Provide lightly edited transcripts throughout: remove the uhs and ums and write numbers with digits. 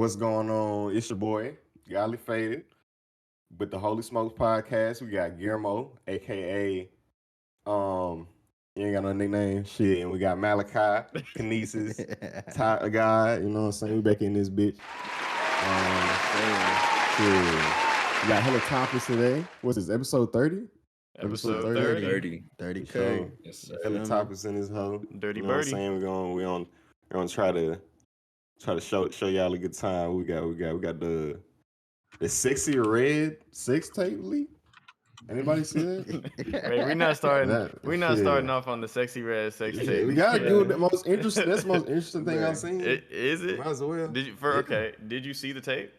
what's going on? It's your boy, Godly Faded, with the Holy Smokes podcast. We got Guillermo, aka you ain't got no nickname, shit, and we got Malachi, Kinesis, TAITHEGAWD. You know what I'm saying? We back in this bitch. Shit. We got hella topics today. What's this? Episode 30? Episode 30. 30K. Yes, sir. Hella topics in this hoe. Dirty You know what I'm birdie. saying? We're gonna try to show y'all a good time. We got the sexy red sex tape leak. Anybody see that? Wait, we're not starting. We're not shit. starting off on the sexy red sex Yeah, tape. we gotta do the most interesting. That's the most interesting thing I've seen. Is it? Might as well. Did you Did you see the tape?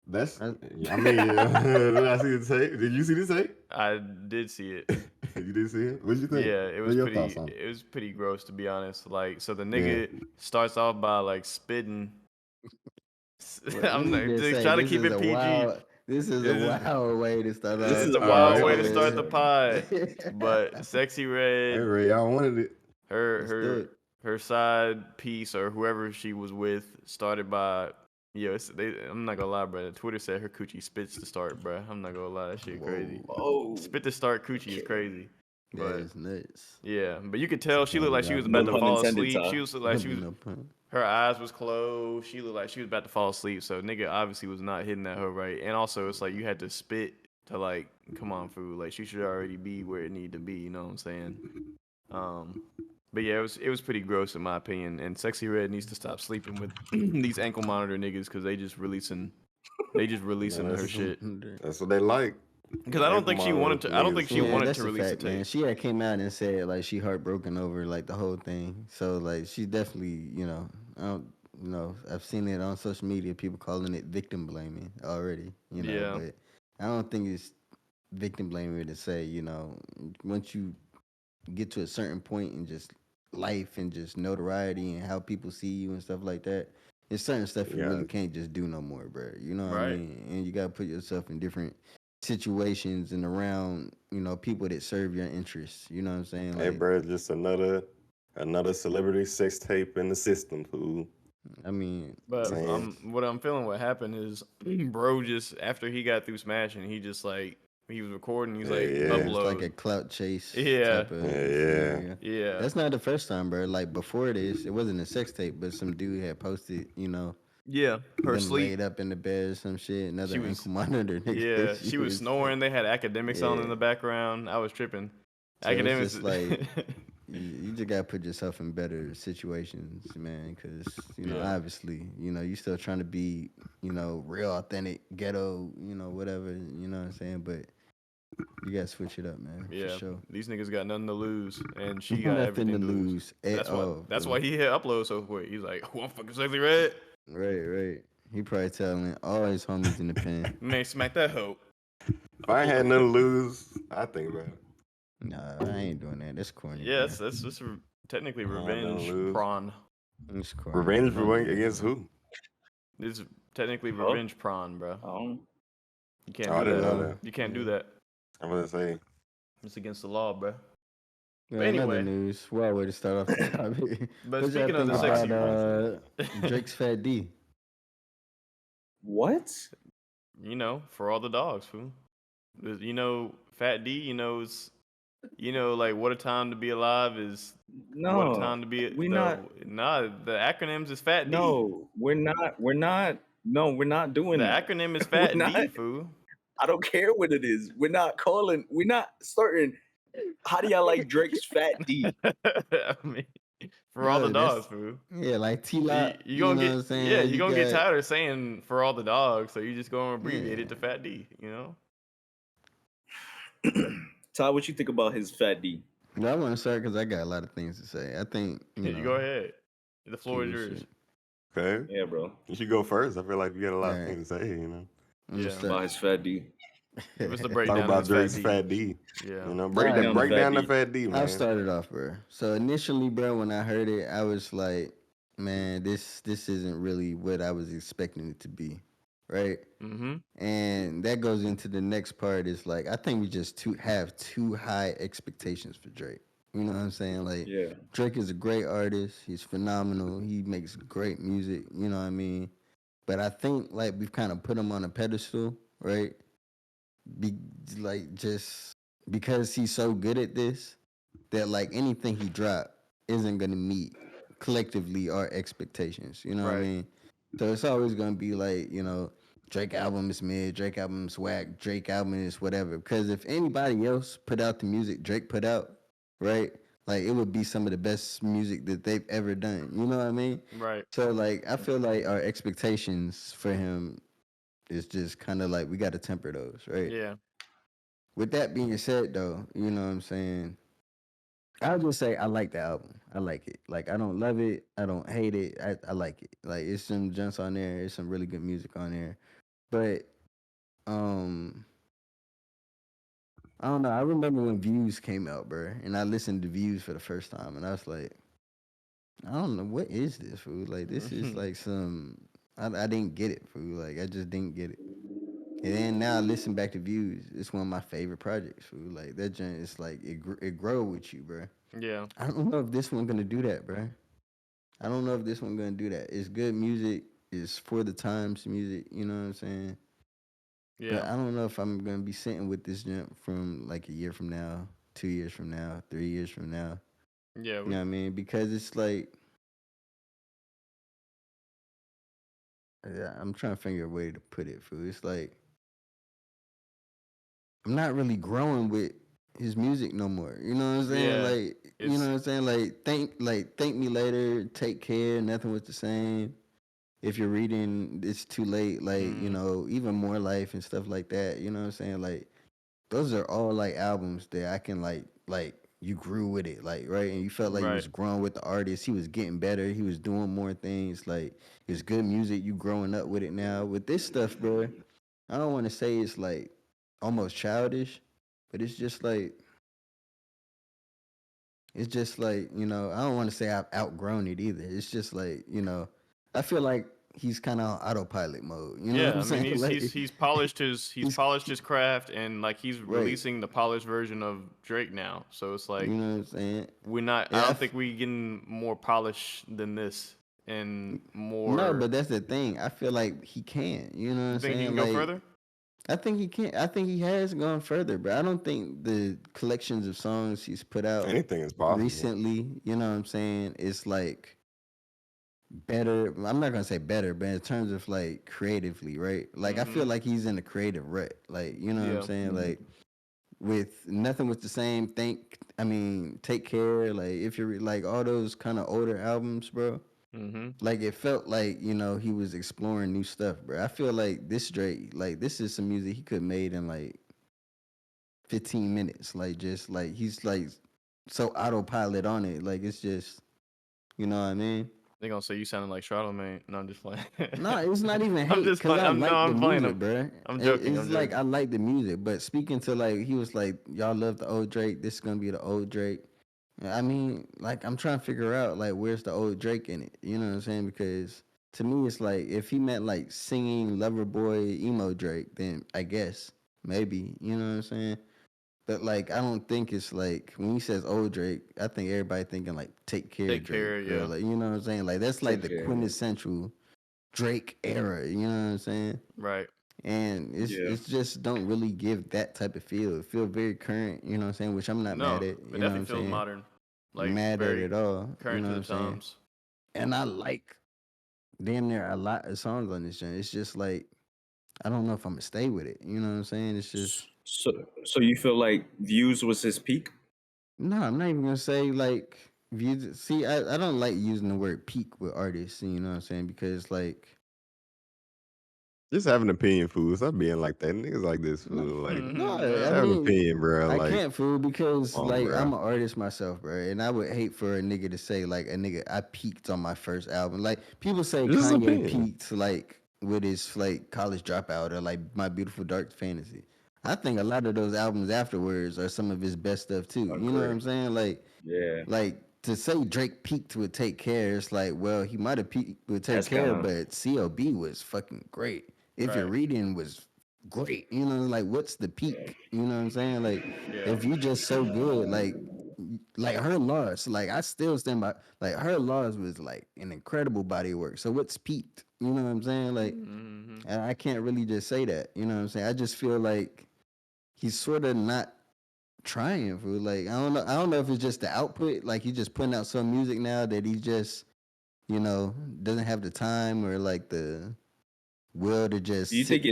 That's. I mean, did I see the tape? Did you see the tape? I did see it. You did see it? What did you think? Yeah, it was what pretty. thoughts on it? It was pretty gross, to be honest. Like, so the nigga starts off by like spitting. I'm like, just trying to keep it PG. This is a wild way to start. This is a wild way to start the pod. But sexy red. Hey, Ray, y'all wanted it. Her side piece or whoever she was with started by. I'm not gonna lie, bro. Twitter said her coochie spits to start, bro. I'm not gonna lie, that shit crazy. Whoa. Spit to start coochie is crazy. That is nuts. Yeah, but you could tell she looked like she was about to fall asleep. She was like her eyes was closed. She looked like she was about to fall asleep. So nigga obviously was not hitting at her right. And also it's like you had to spit to like, come on, food. Like she should already be where it need to be. You know what I'm saying? But yeah, it was pretty gross in my opinion. And Sexy Red needs to stop sleeping with these ankle monitor niggas because they just releasing her shit. That's what they like. Because I don't think she wanted to. I don't think she wanted to release the tape. Man. She had came out and said like she heartbroken over like the whole thing. So like she definitely, I don't I've seen it on social media. People calling it victim blaming already. Yeah. But I don't think it's victim blaming to say once you get to a certain point in just life and just notoriety and how people see you and stuff like that. There's certain stuff you really can't just do no more, bro. You know what I mean? And you gotta put yourself in different situations and around, people that serve your interests. You know what I'm saying? Hey, bro, just another celebrity sex tape in the system, fool. I mean, but what I'm feeling what happened is, bro, just after he got through smashing, he just like he was recording. He's like upload, it's like a clout chase. Yeah. That's not the first time, bro. Like before this, it wasn't a sex tape, but some dude had posted, Yeah, her sleep laid up in the bed or some shit. Another ankle monitor. Yeah, she was snoring. They had academics on in the background. I was tripping. So academics, just like you just gotta put yourself in better situations, man. Because obviously, you still trying to be, real, authentic, ghetto, whatever. You know what I'm saying? But you gotta switch it up, man. Yeah, for sure. These niggas got nothing to lose, and she got nothing everything to lose. That's why he hit upload so quick. He's like, "Oh, I'm fucking Sexy Red." Right. He probably telling all his homies in the pen. Man, smack that hoe. If I ain't had nothing to lose, I think about it. Nah, I ain't doing that. That's corny. Yeah, that's technically revenge prawn. It's corny. Revenge against who? It's technically revenge prawn, bro. You can't do that. You can't do that. I'm gonna say it's against the law, bro. But anyway, news. Wild way to start off the topic. But speaking of the sexy Drake's Fat D. What? For all the dogs, fool. Fat D. Like what a time to be alive is. No, what a time to be. Nah, the acronyms is Fat D. No, we're not. No, we're not doing that. The acronym is Fat D, fool. I don't care what it is. We're not starting. How do y'all like Drake's Fat D? I mean, for all the dogs, fool. Yeah, like T-Lock. You gonna get, what I'm saying? Yeah, you're gonna get tired of saying for all the dogs, so you just go and abbreviate it to Fat D, Todd, what you think about his Fat D? No, I want to start because I got a lot of things to say. I think you go ahead. The floor is yours. Okay. Yeah, bro. You should go first. I feel like you got a lot of things to say, about his Fat D. Give us the breakdown. Talk about Drake's Fat D. Yeah. Break down the Fat D, man. I'll start it off, bro. So initially, bro, when I heard it, I was like, man, this isn't really what I was expecting it to be, right? Mm-hmm. And that goes into the next part. Is like, I think we just have too high expectations for Drake. You know what I'm saying? Like, Drake is a great artist. He's phenomenal. He makes great music. You know what I mean? but I think like we've kind of put him on a pedestal, right? Be like just because he's so good at this that like anything he drop isn't gonna meet collectively our expectations. You know what I Right. mean? So it's always gonna be like, Drake album is mid, Drake album is whack, Drake album is whatever. Because if anybody else put out the music Drake put out, right? Like it would be some of the best music that they've ever done. You know what I mean? Right. So like I feel like our expectations for him is just kind of like we got to temper those, right? Yeah. With that being said, though, you know what I'm saying? I'll just say I like the album. I like it. Like I don't love it. I don't hate it. I like it. Like it's some junks on there. It's some really good music on there. But um I don't know. I remember when Views came out, bro, and I listened to Views for the first time, and I was like, I don't know what is this, food. Like this is like some. I didn't get it, food. Like I just didn't get it. And then now I listen back to Views. It's one of my favorite projects, food. Like that joint is like it grow with you, bro. Yeah. I don't know if this one gonna do that, bro. I don't know if this one gonna do that. It's good music. It's for the times music. You know what I'm saying? Yeah. But I don't know if I'm gonna be sitting with this jump from like a year from now, 2 years from now, 3 years from now. Yeah. You know what I mean? Because it's like I'm trying to figure a way to put it. Fool. It's like I'm not really growing with his music no more. You know what I'm saying? Yeah. Like you know what I'm saying? Thank me later, take care, nothing was the same. If you're reading, it's too late. Like, even more life and stuff like that. You know what I'm saying? Like those are all like albums that I can like you grew with it, like right, and you felt like you was growing with the artist. He was getting better. He was doing more things. Like it's good music. You growing up with it now. With this stuff, bro, I don't want to say it's like almost childish, but it's just like I don't want to say I've outgrown it either. It's just like I feel like he's kind of on autopilot mode. You know what I'm saying? He's polished his craft, and like he's releasing the polished version of Drake now. So it's like you know what I'm saying? We're not. I don't think we getting more polish than this and more. No, but that's the thing. I feel like he can. You know what I'm saying? You think he can go further? I think he can. I think he has gone further, but I don't think the collections of songs he's put out anything is possible recently. You know what I'm saying? It's like better. I'm not gonna say better, but in terms of like creatively, right? Like I feel like he's in a creative rut. Like you know what I'm saying? Like with nothing was the same. Take care. Like if you're like all those kind of older albums, bro. Like it felt like he was exploring new stuff, bro. I feel like this Drake, like this is some music he could have made in like 15 minutes. Like just like he's like so autopilot on it. Like it's just, you know what I mean? They gonna say you sounding like Charlamagne. No, I'm just playing. No, it's not even hate because I like the music, bro. I'm joking. It's like I like the music, but speaking to like he was like, y'all love the old Drake. This is gonna be the old Drake. I mean, like I'm trying to figure out like where's the old Drake in it. You know what I'm saying? Because to me, it's like if he meant like singing lover boy emo Drake, then I guess maybe. You know what I'm saying? But like I don't think it's like when he says old Drake, I think everybody thinking like take care Drake. Yeah. Like, you know what I'm saying? Like that's like the quintessential Drake era. You know what I'm saying? Right. And it's just don't really give that type of feel. It feel very current, you know what I'm saying? Which I'm not mad at. It definitely feels modern. Like mad at it all. Current you know to the times. And I like damn near a lot of songs on this joint. It's just like I don't know if I'm gonna stay with it. You know what I'm saying? It's just so you feel like Views was his peak? No, I'm not even gonna say like Views. See, I don't like using the word peak with artists, you know what I'm saying? Because like just have an opinion, fool. Stop being like that. Niggas like this, fool. Like, have an opinion, bro. I can't, fool, because like bro. I'm an artist myself, bro, and I would hate for a nigga to say like a nigga I peaked on my first album. Like people say Just Kanye peaked like with his like College Dropout or like My Beautiful Dark Fantasy. I think a lot of those albums afterwards are some of his best stuff too. You know what I'm saying? Like, like to say Drake peaked with Take Care, it's like, well, he might have peaked with Take Care, but CLB was fucking great. If Your Reading was great, you know, like what's the peak? You know what I'm saying? Like if you just so good, like like her loss, like I still stand by, like her loss was like an incredible body of work. So what's peaked? You know what I'm saying? Like, and I can't really just say that. You know what I'm saying? I just feel like he's sort of not trying for like I don't know if it's just the output, like he's just putting out some music now that he just doesn't have the time or like the will to just. Do you think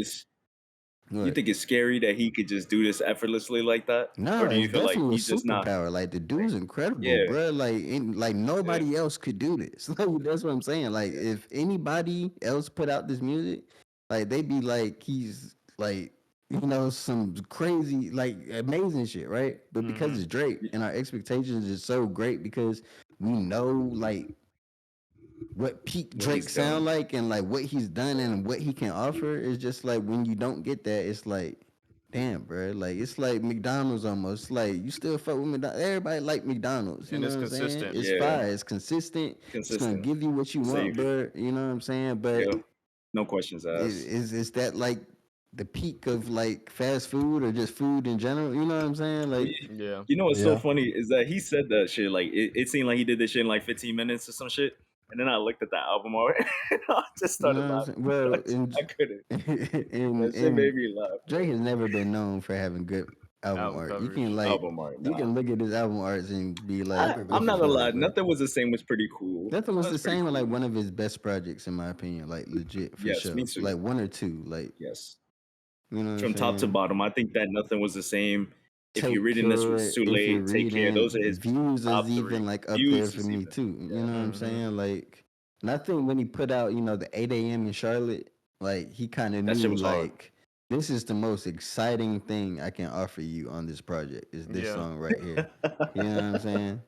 it's scary that he could just do this effortlessly like that? No, or do you it's feel like definitely a he's just not? superpower. Like the dude's incredible, Yeah. bro. Like nobody else could do this. Like, that's what I'm saying. Like if anybody else put out this music, like they'd be like he's like some crazy like amazing shit, right? But because it's Drake and our expectations is so great because we know like what peak Drake sound like and like what he's done and what he can offer is just like when you don't get that, it's like, damn, bro. Like it's like McDonald's almost. Like you still fuck with McDonald's. Everybody like McDonald's. You And know it's what I'm consistent. saying? It's fire. It's consistent. It's gonna give you what you want, bro. You know what I'm saying? But no questions asked. Is that like the peak of like fast food or just food in general? You know what I'm saying? Like, yeah. You know what's so funny is that he said that shit like it seemed like he did this shit in like 15 minutes or some shit. And then I looked at the album art and I just started laughing. Well, I couldn't. That shit made me laugh. Drake has never been known for having good album art. Covers. You can like album art, you can look at his album arts and be like, I'm not gonna lie, Nothing Was the Same was pretty cool. Nothing Was the Same was like one of his best projects in my opinion, like legit for sure. Me too. Like one or two, like yes. You know, from top to bottom, I think that Nothing Was the Same. If you're reading this was too late, Take Care. Those are his views top is even three. like up Views there for me too. You know what I'm saying? Like, and I think when he put out, the 8 a.m. in Charlotte, like he kind of knew like this is the most exciting thing I can offer you on this project is this song right here. You know what I'm saying?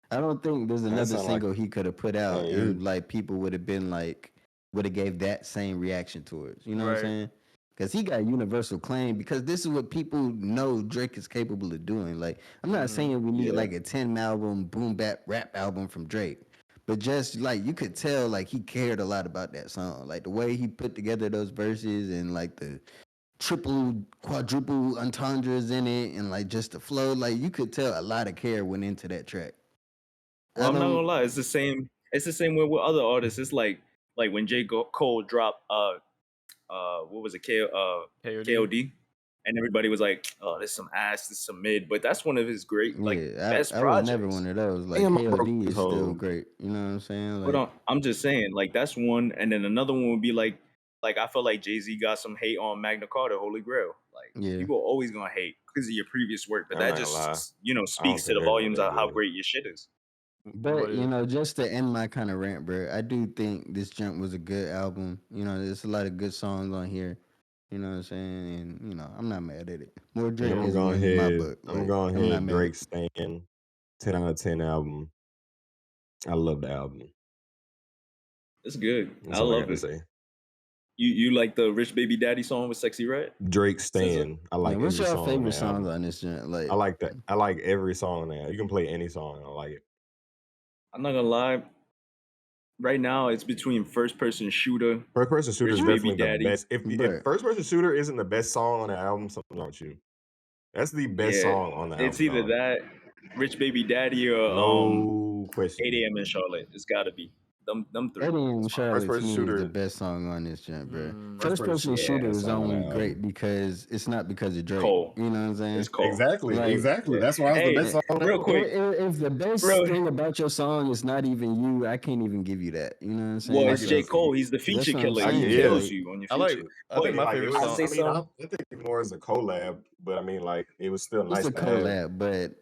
I don't think there's another single he could have put out and like people would have been like would have gave that same reaction towards. You know what I'm saying? Because he got universal claim because this is what people know Drake is capable of doing. Like, I'm not saying we need like a 10 album boom bap rap album from Drake. But just like you could tell like he cared a lot about that song. Like the way he put together those verses and like the triple, quadruple entendres in it and like just the flow. Like you could tell a lot of care went into that track. Well, I'm not gonna lie, it's the same way with other artists. It's like when J. Cole dropped what was it, KOD, and everybody was like, "Oh, this some ass, this some mid," but that's one of his great best projects. I was never one of those. Like KOD is still great. You know what I'm saying? Like, but I'm just saying, like that's one, and then another one would be like I felt like Jay-Z got some hate on Magna Carta, Holy Grail. Like people are always gonna hate because of your previous work, but that just speaks to the volumes of how great your shit is. But just to end my kind of rant, bro, I do think this jump was a good album. There's a lot of good songs on here. You know what I'm saying? And I'm not mad at it. More Drake is in my book. I'm going ahead. Drake Stan, 10 out of 10 album. I love the album. It's good. I love it. You like the Rich Baby Daddy song with Sexy Red? Drake Stan. I like every song. What's your favorite songs on this joint? Like I like that. I like every song now. You can play any song. I like it. I'm not gonna lie. Right now, it's between First Person Shooter. First Person Shooter is definitely the best. If First Person Shooter isn't the best song on the album, something's wrong with you. That's the best song on the album. It's either that, Rich Baby Daddy, or no question. 8 a.m. in Charlotte. It's gotta be them three. 8 a.m. in Charlotte is the best song on this joint, bro. First Person Shooter is only great because it's not because of Drake. Cole. You know what I'm saying? It's Cole. Exactly. That's why it's the best song. Real quick, if the best thing about your song is not even you, I can't even give you that. You know what I'm saying? Well, it's J. Cole. He's the feature killer. He kills you on your feature. I think my favorite song. I think more as a collab, but I mean, like it was still nice. It's a collab, but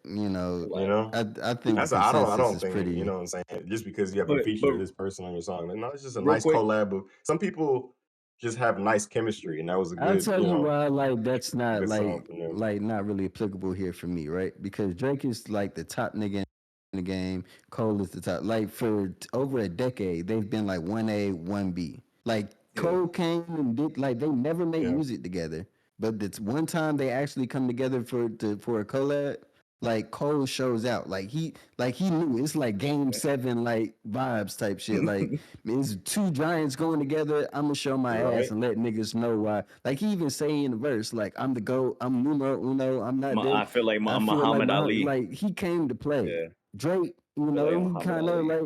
I think that's I don't think pretty. You know what I'm saying? Just because you have a feature of this person on your song, no, it's just a nice collab. Of, some people just have nice chemistry, and that was a good. I'll tell you why, like that's not like not really applicable here for me, right? Because Drake is like the top nigga in the game. Cole is the top. Like for over a decade, they've been like 1A, 1B. Like Cole came and did like they never made music together, but it's one time they actually come together for a collab. Like Cole shows out, like he knew it's like Game 7 like vibes type shit. Like it's two giants going together. I'm gonna show my ass and let niggas know why. Like he even say in the verse, like I'm the GOAT, I'm numero uno, I'm not. I feel like I'm Muhammad Ali. Like he came to play. Drake, you know, he kind of like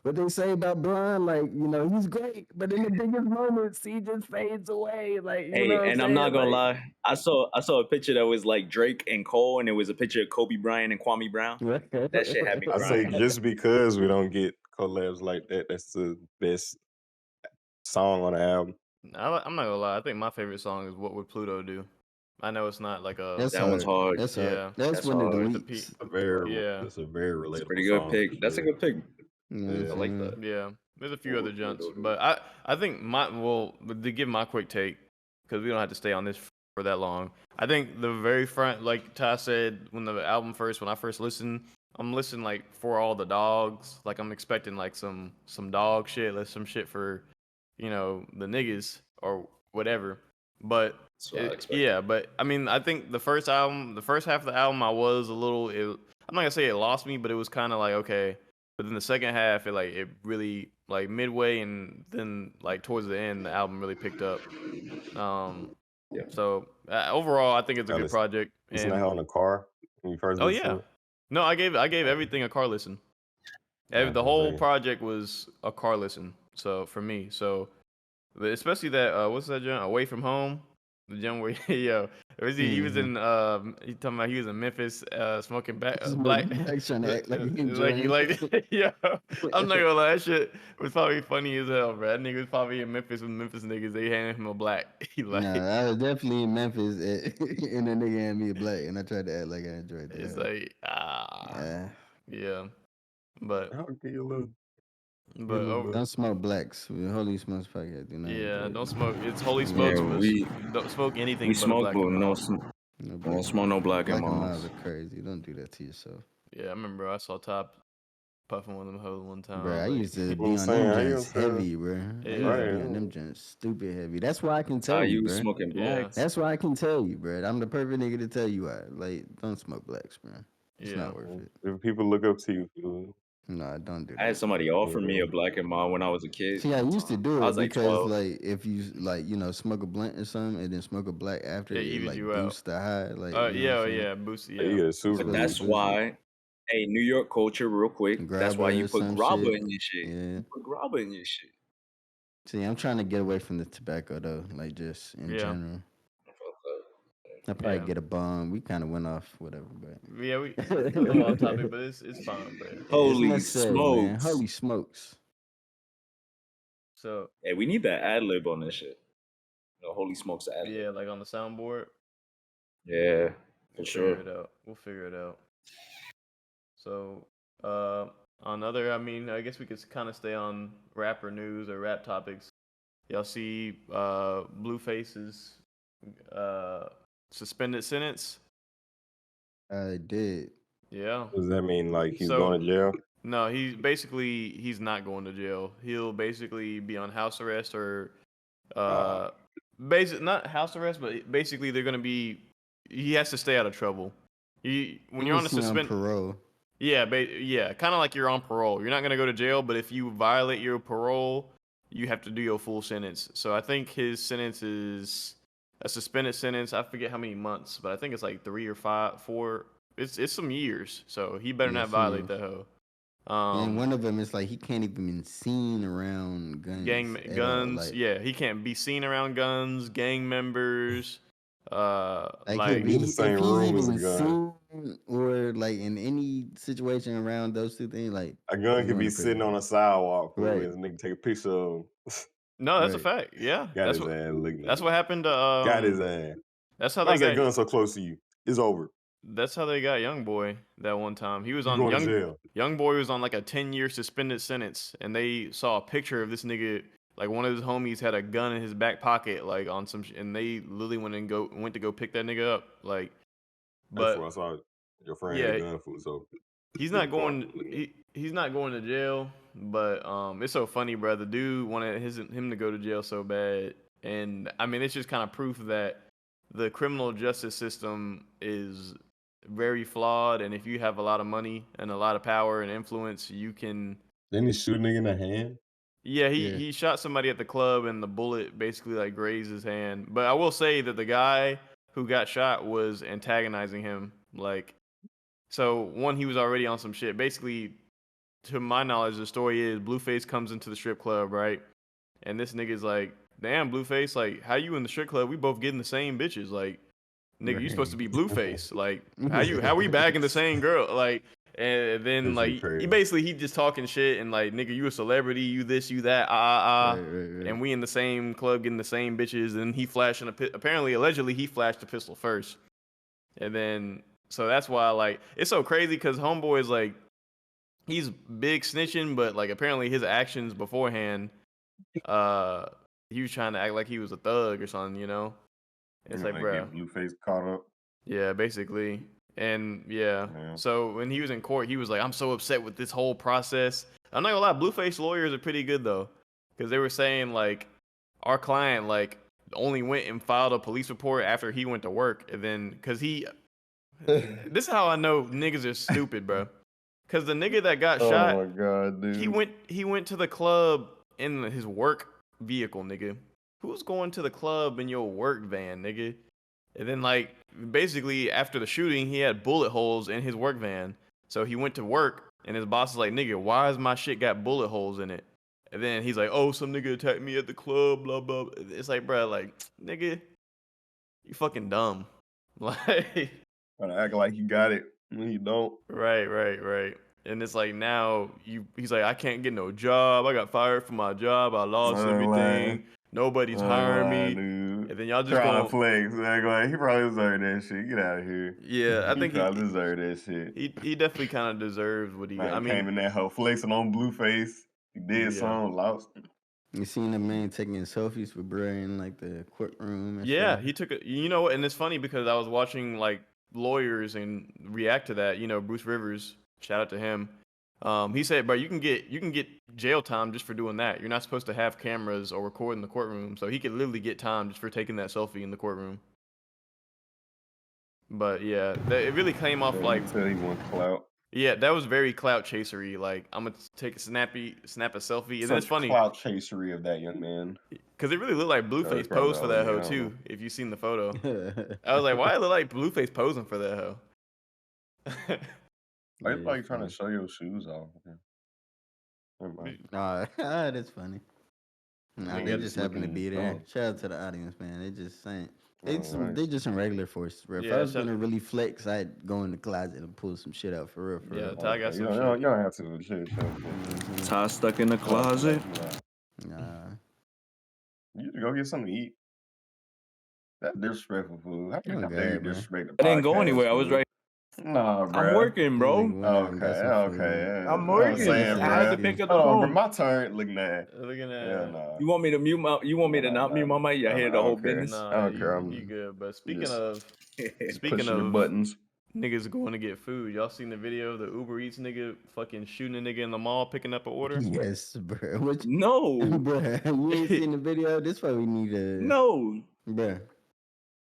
what they say about Blonde, like, you know, he's great, but in the biggest moments, he just fades away. Like, you know what and I'm not gonna lie, I saw a picture that was like Drake and Cole, and it was a picture of Kobe Bryant and Kwame Brown. That shit had me I say crying. just because we don't get collabs like that, that's the best song on the album. I'm not gonna lie. I think my favorite song is "What Would Pluto Do." I know it's not like a. That one's hard. That's yeah. hard. That's one hard. of the With leaks. the That's a very relatable. It's a pretty good song. pick. That's a good pick. Yeah. I like that. Yeah, there's a few other junts, but I think to give my quick take, because we don't have to stay on this for that long. I think the very front, like Ty said, when I first listened, I'm listening like for all the dogs. Like I'm expecting like some dog shit, like some shit for, you know, the niggas or whatever. But yeah, but I mean, I think the first half of the album, I was a little. I'm not gonna say it lost me, but it was kind of like okay. But then the second half, it really like midway and then like towards the end, the album really picked up. So overall, I think it's a good project. Isn't that on the car when you first listened to it? No, I gave everything a car listen. The whole project was a car listen. So for me, especially that what's that joint? Away From Home. The gym where he was in he talking about he was in Memphis smoking black trying to act like he enjoying I'm not gonna lie, that shit was probably funny as hell, bro. That nigga was probably in Memphis with Memphis niggas. They handed him a black. Nah, I was definitely in Memphis and the nigga handed me a black, and I tried to act like I enjoyed that. It's like yeah, but don't smoke blacks. Holy Smokes podcast, you know. Yeah, don't smoke. It's Holy Smokes. Don't smoke anything. We smoke, but don't smoke no black and miles are crazy. Don't do that to yourself. Yeah, I remember I saw Top puffing one of them hoes one time. Bro, I used to be on them joints heavy, bro. I used to be on them joints stupid heavy. That's why I can tell you, bro. Smoking blacks. That's why I can tell you, bro. I'm the perfect nigga to tell you why. Like, don't smoke blacks, bro. It's not worth it. If people look up to you, no, don't do that. I had somebody offer me a black and mild when I was a kid. See, I used to do it because, like, if you smoke a blunt or something and then smoke a black after, it like boosts the high. Like, boost. But that's why. Hey, New York culture, real quick. That's why you put grabba in your shit. Yeah. You put grabba in your shit. See, I'm trying to get away from the tobacco though, like just in general. I probably get a bomb. We kind of went off whatever, but we a little off topic, but it's fine, bro. Holy smokes! Man. Holy smokes! So hey, we need that ad lib on this shit. Holy smokes ad lib. Yeah, like on the soundboard. Yeah, for sure. We'll figure it out. So I guess we could kind of stay on rapper news or rap topics. Y'all see Blueface's suspended sentence? I did. Yeah. Does that mean like he's going to jail? No, he's not going to jail. He'll basically be on house arrest or not house arrest, but basically he has to stay out of trouble. When you're on a suspended parole. Yeah, kind of like you're on parole. You're not going to go to jail, but if you violate your parole, you have to do your full sentence. So I think his sentence is a suspended sentence. I forget how many months, but I think it's like 3 or 4. It's some years. So he better not violate that hoe. And one of them is like he can't even be seen around guns. He can't be seen around guns, gang members. Like in the same room as a gun, or like in any situation around those two things, like a gun could be sitting on a sidewalk, right? And nigga take a picture of him. No, that's a fact. Yeah, that's his ass. That's what happened to. Got his ass. That's how they got that gun so close to you. It's over. That's how they got Young Boy that one time. He was on Young Boy was on like a 10-year suspended sentence, and they saw a picture of this nigga. Like one of his homies had a gun in his back pocket, like on some, and they literally went to go pick that nigga up. Like, but that's what I saw your friend had a gun for. So he's not going. He's not going to jail. But it's so funny, bro. The dude wanted him to go to jail so bad, and I mean, it's just kind of proof that the criminal justice system is very flawed. And if you have a lot of money and a lot of power and influence, you can. Didn't he shoot a nigga in the hand? Yeah, he shot somebody at the club and the bullet basically like grazed his hand. But I will say that the guy who got shot was antagonizing him, like So one, he was already on some shit. Basically, to my knowledge, the story is Blueface comes into the strip club, right? And this nigga's like, damn, Blueface, like, how you in the strip club? We both getting the same bitches. Like, nigga, you supposed to be Blueface. Like, how we bagging the same girl? Like, and then like he just talking shit and like, nigga, you a celebrity, you this, you that, Right. and we in the same club getting the same bitches. And he flashing apparently, allegedly, he flashed a pistol first, and then so that's why like it's so crazy because homeboy is like, he's big snitching, but like apparently his actions beforehand, he was trying to act like he was a thug or something, you know. It's like, bro, Blueface caught up. Yeah, basically. And yeah. So when he was in court, he was like, I'm so upset with this whole process. I'm not gonna lie, Blueface lawyers are pretty good though. Because they were saying like our client like only went and filed a police report after he went to work. And then because this is how I know niggas are stupid, bro. Because the nigga that got shot, oh my God, dude. he went to the club in his work vehicle, nigga. Who's going to the club in your work van, nigga? And then, like, basically, after the shooting, he had bullet holes in his work van. So he went to work, and his boss is like, nigga, why is my shit got bullet holes in it? And then he's like, oh, some nigga attacked me at the club, blah, blah. It's like, bro, like, nigga, you fucking dumb. Like, trying to act like you got it when you don't. Right. And it's like now he's like, I can't get no job. I got fired from my job. I lost everything. Nobody's hiring me. Dude. And then y'all just trying to flex. He probably deserved that shit. Get out of here. Yeah, I think he probably deserved that shit. He definitely kind of deserves what he got. I mean, came in that hoe flexing on Blueface. He did something, lost. You seen the man taking selfies with bro in like the courtroom and yeah, stuff? he took it. You know, and it's funny because I was watching like lawyers and react to that. You know, Bruce Rivers, shout out to him. He said, "Bro, you can get jail time just for doing that. You're not supposed to have cameras or record in the courtroom, so he could literally get time just for taking that selfie in the courtroom." But yeah, it really came off like he went clout. Yeah, that was very clout chasery. Like, I'm gonna take snap a selfie, and it's funny. Clout chasery of that young man. Because it really looked like Blueface posed for that hoe too. If you've seen the photo, I was like, why it look like Blueface posing for that hoe? It's like trying to show your shoes off. That's funny. Nah, they just happen to be there. Shout out to the audience, man. They just ain't. They just in regular force, bro. If I was gonna really flex, I'd go in the closet and pull some shit out for real. Yeah, Ty got some shit. You don't have to. Shit. Ty stuck in the closet. Nah. You need to go get something to eat. That's disrespectful food. How dare you disrespect the I didn't go anywhere. I was right. Nah, bro. I'm working, bro. Okay. I'm working. I had to pick up the phone. My turn. Looking at. Yeah, nah. You want me to mute my? You want me to not mute my mic? I hear the whole business. Nah, I don't care. You good. But speaking of buttons, niggas going to get food. Y'all seen the video of the Uber Eats nigga fucking shooting a nigga in the mall picking up an order? Yes, bro. No, bro. You ain't seen the video? This why we need to. No, bro.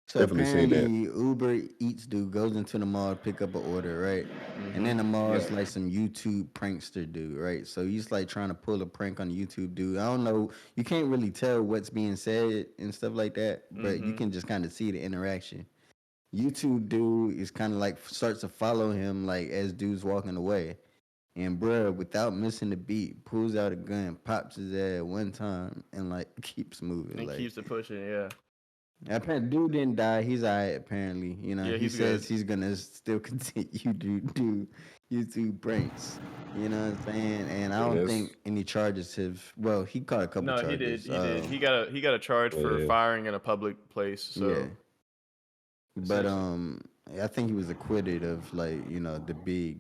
So apparently Uber Eats dude goes into the mall to pick up an order, right? Mm-hmm. And then the mall is like some YouTube prankster dude, right? So he's like trying to pull a prank on the YouTube dude. I don't know. You can't really tell what's being said and stuff like that, but you can just kind of see the interaction. YouTube dude is kind of like starts to follow him like as dude's walking away. And bruh, without missing the beat, pulls out a gun, pops his ass one time, and like keeps moving. And like, keeps it pushing, yeah. Apparently, dude didn't die. He's alright. Apparently, you know, he says he's gonna still continue to do YouTube pranks. You know what I'm saying? And I don't think any charges have. Well, he caught a couple charges. No, he did. He got a charge for firing in a public place. So. Yeah. But I think he was acquitted of like the big.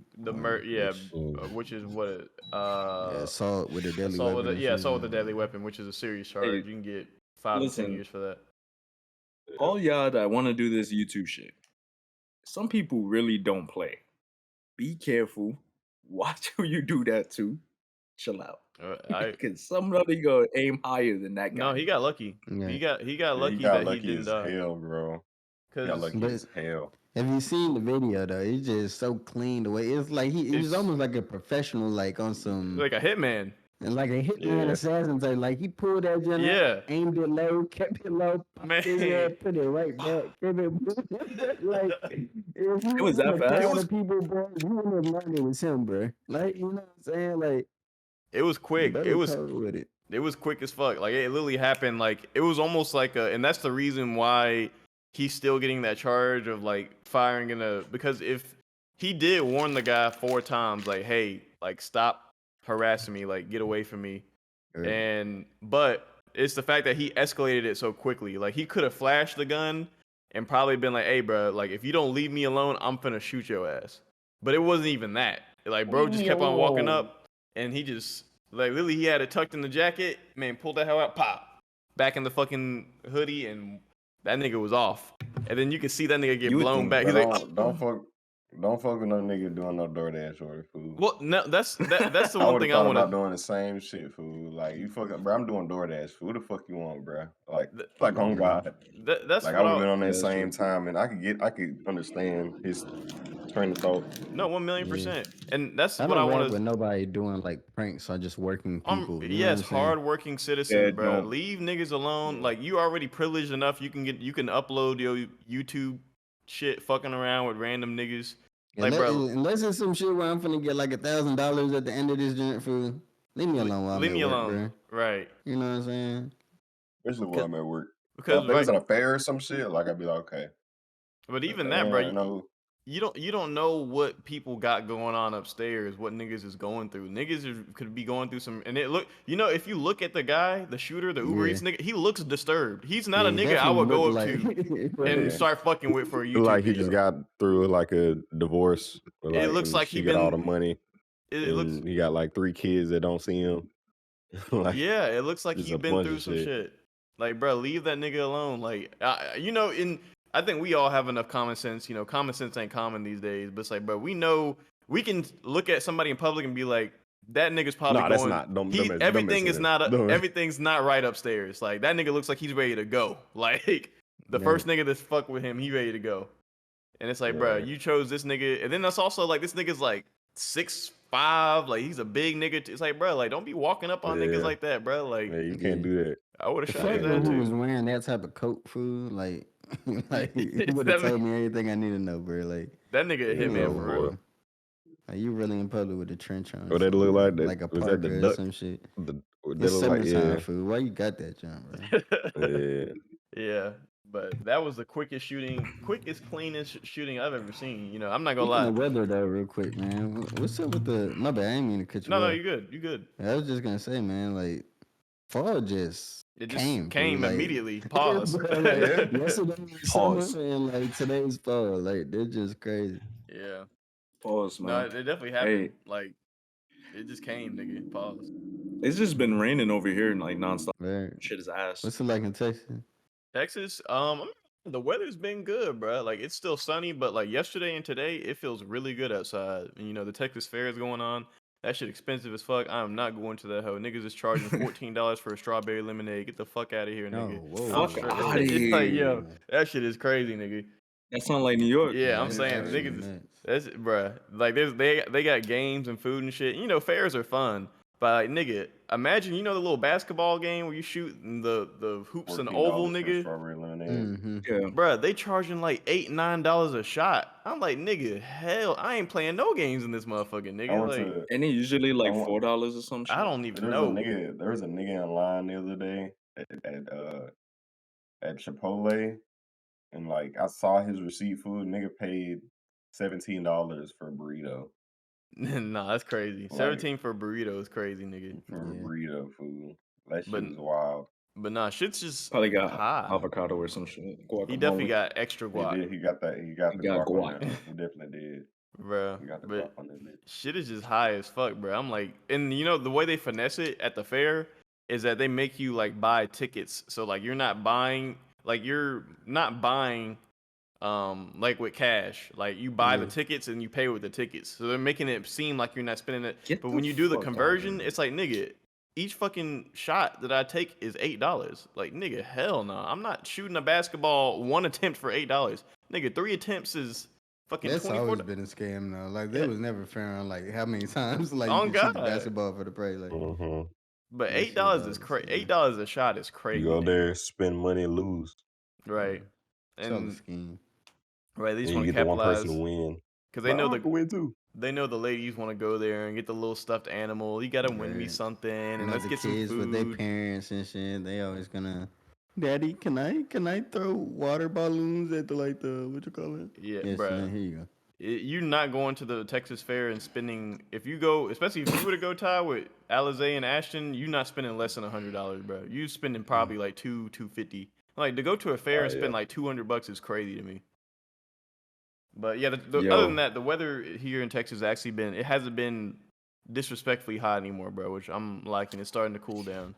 Which is what assault with a deadly weapon. Assault with a deadly weapon, which is a serious charge. You can get 5 to 10 years for that. All y'all that want to do this YouTube shit, some people really don't play. Be careful. Watch who you do that to. Chill out. Because somebody go aim higher than that guy. No, he got lucky. Yeah. He got lucky that he didn't die. Hell, bro. He got lucky as hell. Have you seen the video though? It's just so clean the way it's like he was almost like a professional, like on some like a hitman. And like a hitman assassin type, like he pulled that gun out, aimed it low, kept it low, popped his head, put it right back. Like it was that fast. It was people, bro. You wouldn't have known it was him, bro. Like you know what I'm saying? Like it was quick. It was with it. It was quick as fuck. Like it literally happened. Like it was almost like and that's the reason why he's still getting that charge of like firing because if he did warn the guy 4 times, like, hey, like stop harassing me, like get away from me. But it's the fact that he escalated it so quickly. Like he could have flashed the gun and probably been like, hey, bro, like if you don't leave me alone, I'm finna shoot your ass. But it wasn't even that. Like bro just kept on walking up and he just like literally he had it tucked in the jacket, man, pulled that hell out, pop, back in the fucking hoodie, and that nigga was off. And then you can see that nigga get blown back. He's like, don't fuck with no nigga doing no DoorDash order, fool. Well, no, that's the one thing I want about doing the same shit, fool. Like you fucking, bro. I'm doing DoorDash. Fool. Who the fuck you want, bro? Like on God. That's like I would have been on that same time, and I could understand his train of thought. No, 1,000,000%. And that's what I want with nobody doing like pranks or just working people. Yes, hardworking citizens, bro. Leave niggas alone. Like you already privileged enough. You can upload your YouTube shit, fucking around with random niggas. Like, bro, unless it's some shit where I'm finna get like $1,000 at the end of this joint, food. Leave me alone while I'm at work, bro. Right. You know what I'm saying? Especially while I'm at work. Because if it was at a fair or some shit, like I'd be like, okay. But even that, bro, you don't know what people got going on upstairs, what niggas is going through. Niggas could be going through some, and if you look at the guy, the shooter, the Uber Eats nigga, he looks disturbed. He's not a nigga I would go up to and start fucking with for a YouTube like video. He just got through like a divorce. It looks like he got all the money. He got like 3 kids that don't see him. It looks like he's been through some shit. Like, bro, leave that nigga alone. Like, I think we all have enough common sense. You know, common sense ain't common these days. But it's like, bro, we know we can look at somebody in public and be like, that nigga's probably going. That's not. Everything's not right upstairs. Like that nigga looks like he's ready to go. Like the first nigga that's fuck with him, he ready to go. And it's like, bro, you chose this nigga. And then that's also like this nigga's like 6'5", like he's a big nigga. It's like, bro, like don't be walking up on niggas like that, bro. Like you can't do that. I would have shot his ass too. Who was wearing that type of coat, food? Like he would have told me everything I need to know, bro. Like that nigga hit me for real. Like you really in public with the trench on? What they look like? That, like a Parker or some shit. It's summertime, food. Why you got that, John, bro? Yeah. But that was the quickest, cleanest shooting I've ever seen. You know, I'm not gonna lie. The weather though, real quick, man. What's up with the? My bad, I didn't mean to cut you off. No, you good. You good. I was just gonna say, man, like fall just came immediately. Pause. Yesterday was summer and like today's fall. Like they're just crazy. Yeah. Pause, man. No, it definitely happened. Hey. Like it just came, nigga. Pause. It's just been raining over here and like nonstop. Right. Shit is ass. What's it like in Texas? Texas, the weather's been good, bro. Like it's still sunny, but like yesterday and today, it feels really good outside. And you know, the Texas Fair is going on. That shit expensive as fuck. I am not going to that hoe. Niggas is charging $14 for a strawberry lemonade. Get the fuck out of here, nigga. Fuck out of here. Like, yo, that shit is crazy, nigga. That sound like New York. Yeah, man. I'm saying niggas. That's bruh. Like they got games and food and shit. You know, fairs are fun. But like, nigga, imagine the little basketball game where you shoot the hoops and oval, nigga. Yeah. Bruh, they charging like $8-9 a shot. I'm like, nigga, hell, I ain't playing no games in this motherfucking nigga. And it usually like $4 or some shit. I don't even know. There was a nigga in line the other day at Chipotle, and like I saw his receipt. Food nigga paid $17 for a burrito. Nah, that's crazy. 17 for a burrito is crazy, nigga. For a burrito, food. That shit is wild. But nah, shit's just probably got high. Avocado or some shit. He definitely got extra guac. He got that. He got the guac. He definitely did. Bro, he got the guac on that bitch. Shit is just high as fuck, bro. I'm like, and the way they finesse it at the fair is that they make you like buy tickets. So like you're not buying like with cash. Like you buy the tickets and you pay with the tickets. So they're making it seem like you're not spending it. But when you do the conversion, it's like, nigga, each fucking shot that I take is $8. Like, nigga, hell no. I'm not shooting a basketball 1 attempt for $8. Nigga, 3 attempts is Fucking That's 24. always been a scam though. Like they was never fair on like how many times like On you can shoot the God. basketball for the price. Like, But that shit $8 is always crazy. scam. $8 a shot is crazy. You go there, spend money, and lose. Right. It's all a And scheme. right, they just And you want to get the one capitalize person to win. because they know I can win too. they know the ladies want to go there and get the little stuffed animal. You gotta win me Right. something, and And let's the get some kids food. with their parents and shit, they always gonna, Daddy, can I throw water balloons at the like the what you call it? Yeah, Yes, bro. man, here you go. You're not going to the Texas Fair and spending. If you go, especially if you were to go tie with Alizé and Ashton, you're not spending less than $100, bro. You spending probably like $250. Like to go to a fair and spend like $200 is crazy to me. But yeah, other than that, the weather here in Texas actually it hasn't been disrespectfully hot anymore, bro. Which I'm liking. It's starting to cool down.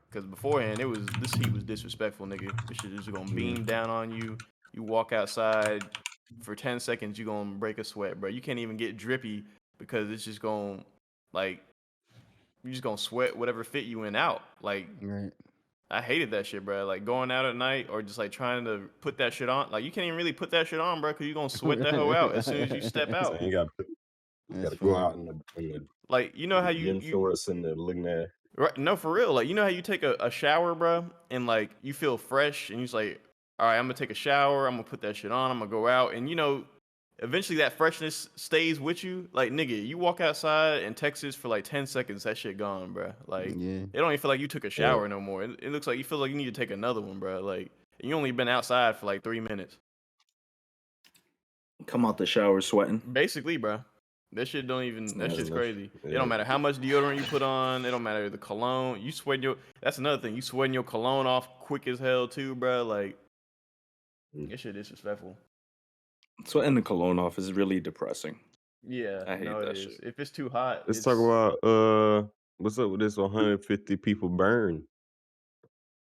Because beforehand, this heat was disrespectful, nigga. This shit is gonna beam down on you. You walk outside for 10 seconds, you gonna break a sweat, bro. You can't even get drippy because it's just gonna like you just gonna sweat whatever fit you in out. Like Right. I hated that shit, bro. Like going out at night or just like trying to put that shit on. Like you can't even really put that shit on, bro, because you're gonna sweat that hoe out as soon as you step out. So you gotta go out in the like you know how you shorts and the looking at. Right, no, for real. Like you know how you take a shower, bro, and like you feel fresh, and you're just like, all right, I'm gonna take a shower. I'm gonna put that shit on. I'm gonna go out, and you know, eventually that freshness stays with you. Like nigga, you walk outside in Texas for like 10 seconds, that shit gone, bro. Like it don't even feel like you took a shower no more. It looks like you feel like you need to take another one, bro. Like you only been outside for like 3 minutes. Come out the shower sweating. Basically, bro. That shit don't even. That shit's crazy. It don't matter how much deodorant you put on. It don't matter the cologne. You sweating your. That's another thing. You sweating your cologne off quick as hell too, bro. Like, that shit disrespectful. Sweating the cologne off is really depressing. Yeah, I hate that shit. If it's too hot, Let's talk about what's up with this 150 people burn.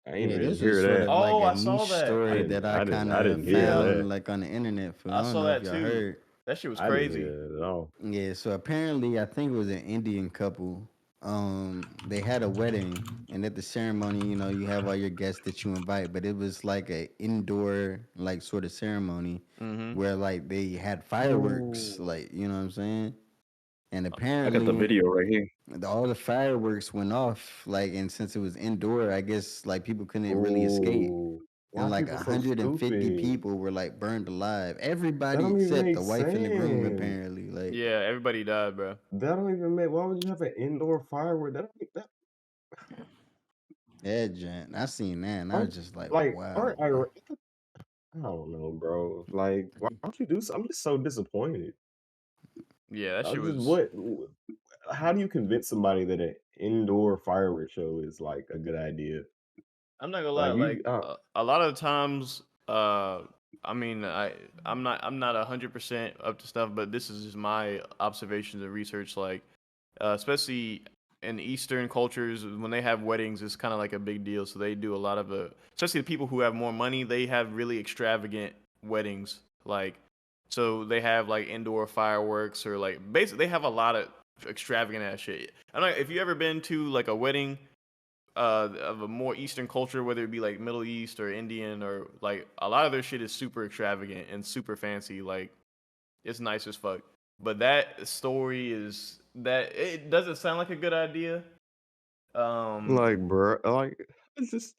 I ain't really hear that. Of like I a saw niche that. story that I kind of found like on the internet. I don't know if y'all heard. That shit was crazy. I didn't hear it at all. Yeah, so apparently I think it was an Indian couple. They had a wedding, and at the ceremony, you know, you have all your guests that you invite, but it was like a indoor like sort of ceremony where like they had fireworks, like you know what I'm saying. And apparently, I got the video right here. All the fireworks went off, like, and since it was indoor, I guess like people couldn't really escape. And like 150 people were like burned alive. Everybody except the wife and the groom, apparently. Like, yeah, everybody died, bro. That don't even make. Why would you have an indoor firework? That. Yeah, Jen, I seen that, and I was just like wow. I don't know, bro. Like, why don't you do something? I'm just so disappointed. Yeah, that shit was. What? How do you convince somebody that an indoor fireworks show is like a good idea? I'm not gonna lie, a lot of the times, I mean, I'm not 100% up to stuff, but this is just my observations and research. Like, especially in Eastern cultures, when they have weddings, it's kind of like a big deal. So they do a lot of especially the people who have more money, they have really extravagant weddings. Like, so they have like indoor fireworks or like basically they have a lot of extravagant ass shit. I don't know if you ever been to like a wedding of a more Eastern culture, whether it be like Middle East or Indian or like a lot of their shit is super extravagant and super fancy. Like it's nice as fuck. But that story is that it doesn't sound like a good idea. Like, bro, like it's just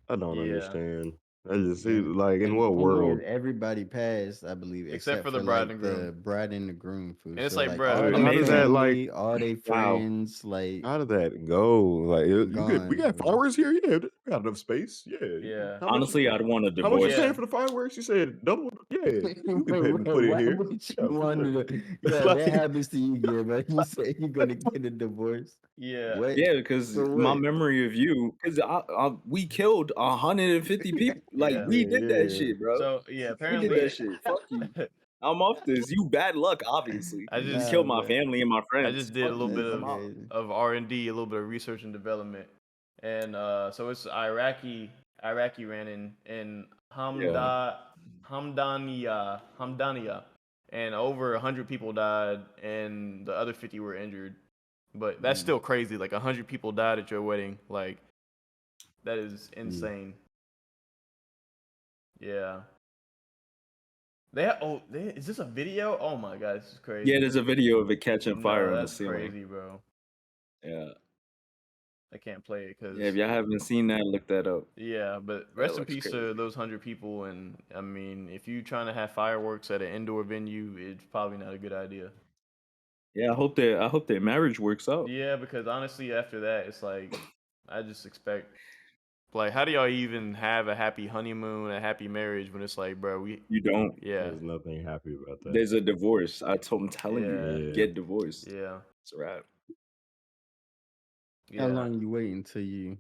I don't understand. I just see like in what world everybody passed, I believe, except for the bride like, and groom. The bride and the groom food. And it's so, like, bro, how did that like all their friends like? How did that go? Like, we got flowers here. Yeah, we got enough space. Yeah. Honestly, I'd want a divorce. How much you paying for the fireworks? You said double. Yeah, you can put it here. That happens to you, Guillermo. You say you're gonna get a divorce. Yeah. What? Yeah, because my memory of you, because we killed 150 people. Like we did that shit, bro. So yeah, apparently we did that shit. Fuck you. I'm off this. You bad luck, obviously. I just killed my family and my friends. I just did a little bit of R&D, a little bit of research and development, and so it's Iraqi ran in Hamdaniya, and over 100 people died, and the other 50 were injured. But that's still crazy. Like 100 people died at your wedding. Like that is insane. Yeah. Is this a video? Oh my god, this is crazy. Yeah, there's a video of it catching fire on the ceiling. That's crazy, bro. Yeah. I can't play it because if y'all haven't seen that, look that up. Yeah, but rest in peace to those 100 people. And I mean, if you're trying to have fireworks at an indoor venue, it's probably not a good idea. Yeah, I hope their marriage works out. Yeah, because honestly, after that, it's like I just expect. Like, how do y'all even have a happy honeymoon, a happy marriage when it's like, bro, you don't. Yeah, there's nothing happy about that. There's a divorce. I'm telling you, get divorced. Yeah, it's a wrap. How long you wait until you?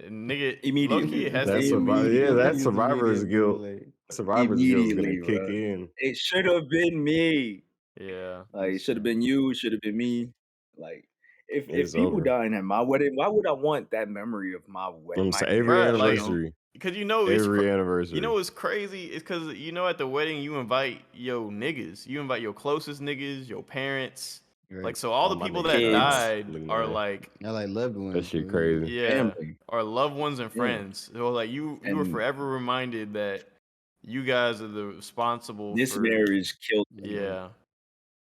Nigga, immediately. It has that's that's survivor's guilt. Survivor's guilt is gonna kick in. It should have been me. Yeah, like it should have been you. Should have been me. Like if people over. dying at my wedding, why would I want that memory of my wedding? Every anniversary. Because you know every anniversary. You know what's crazy? It's because you know at the wedding you invite your niggas. You invite your closest niggas, your parents. Right. Like so all the people that died are like loved ones. That shit crazy. Yeah. Or loved ones and friends. So like you were forever reminded that you guys are the responsible this marriage killed me. Yeah.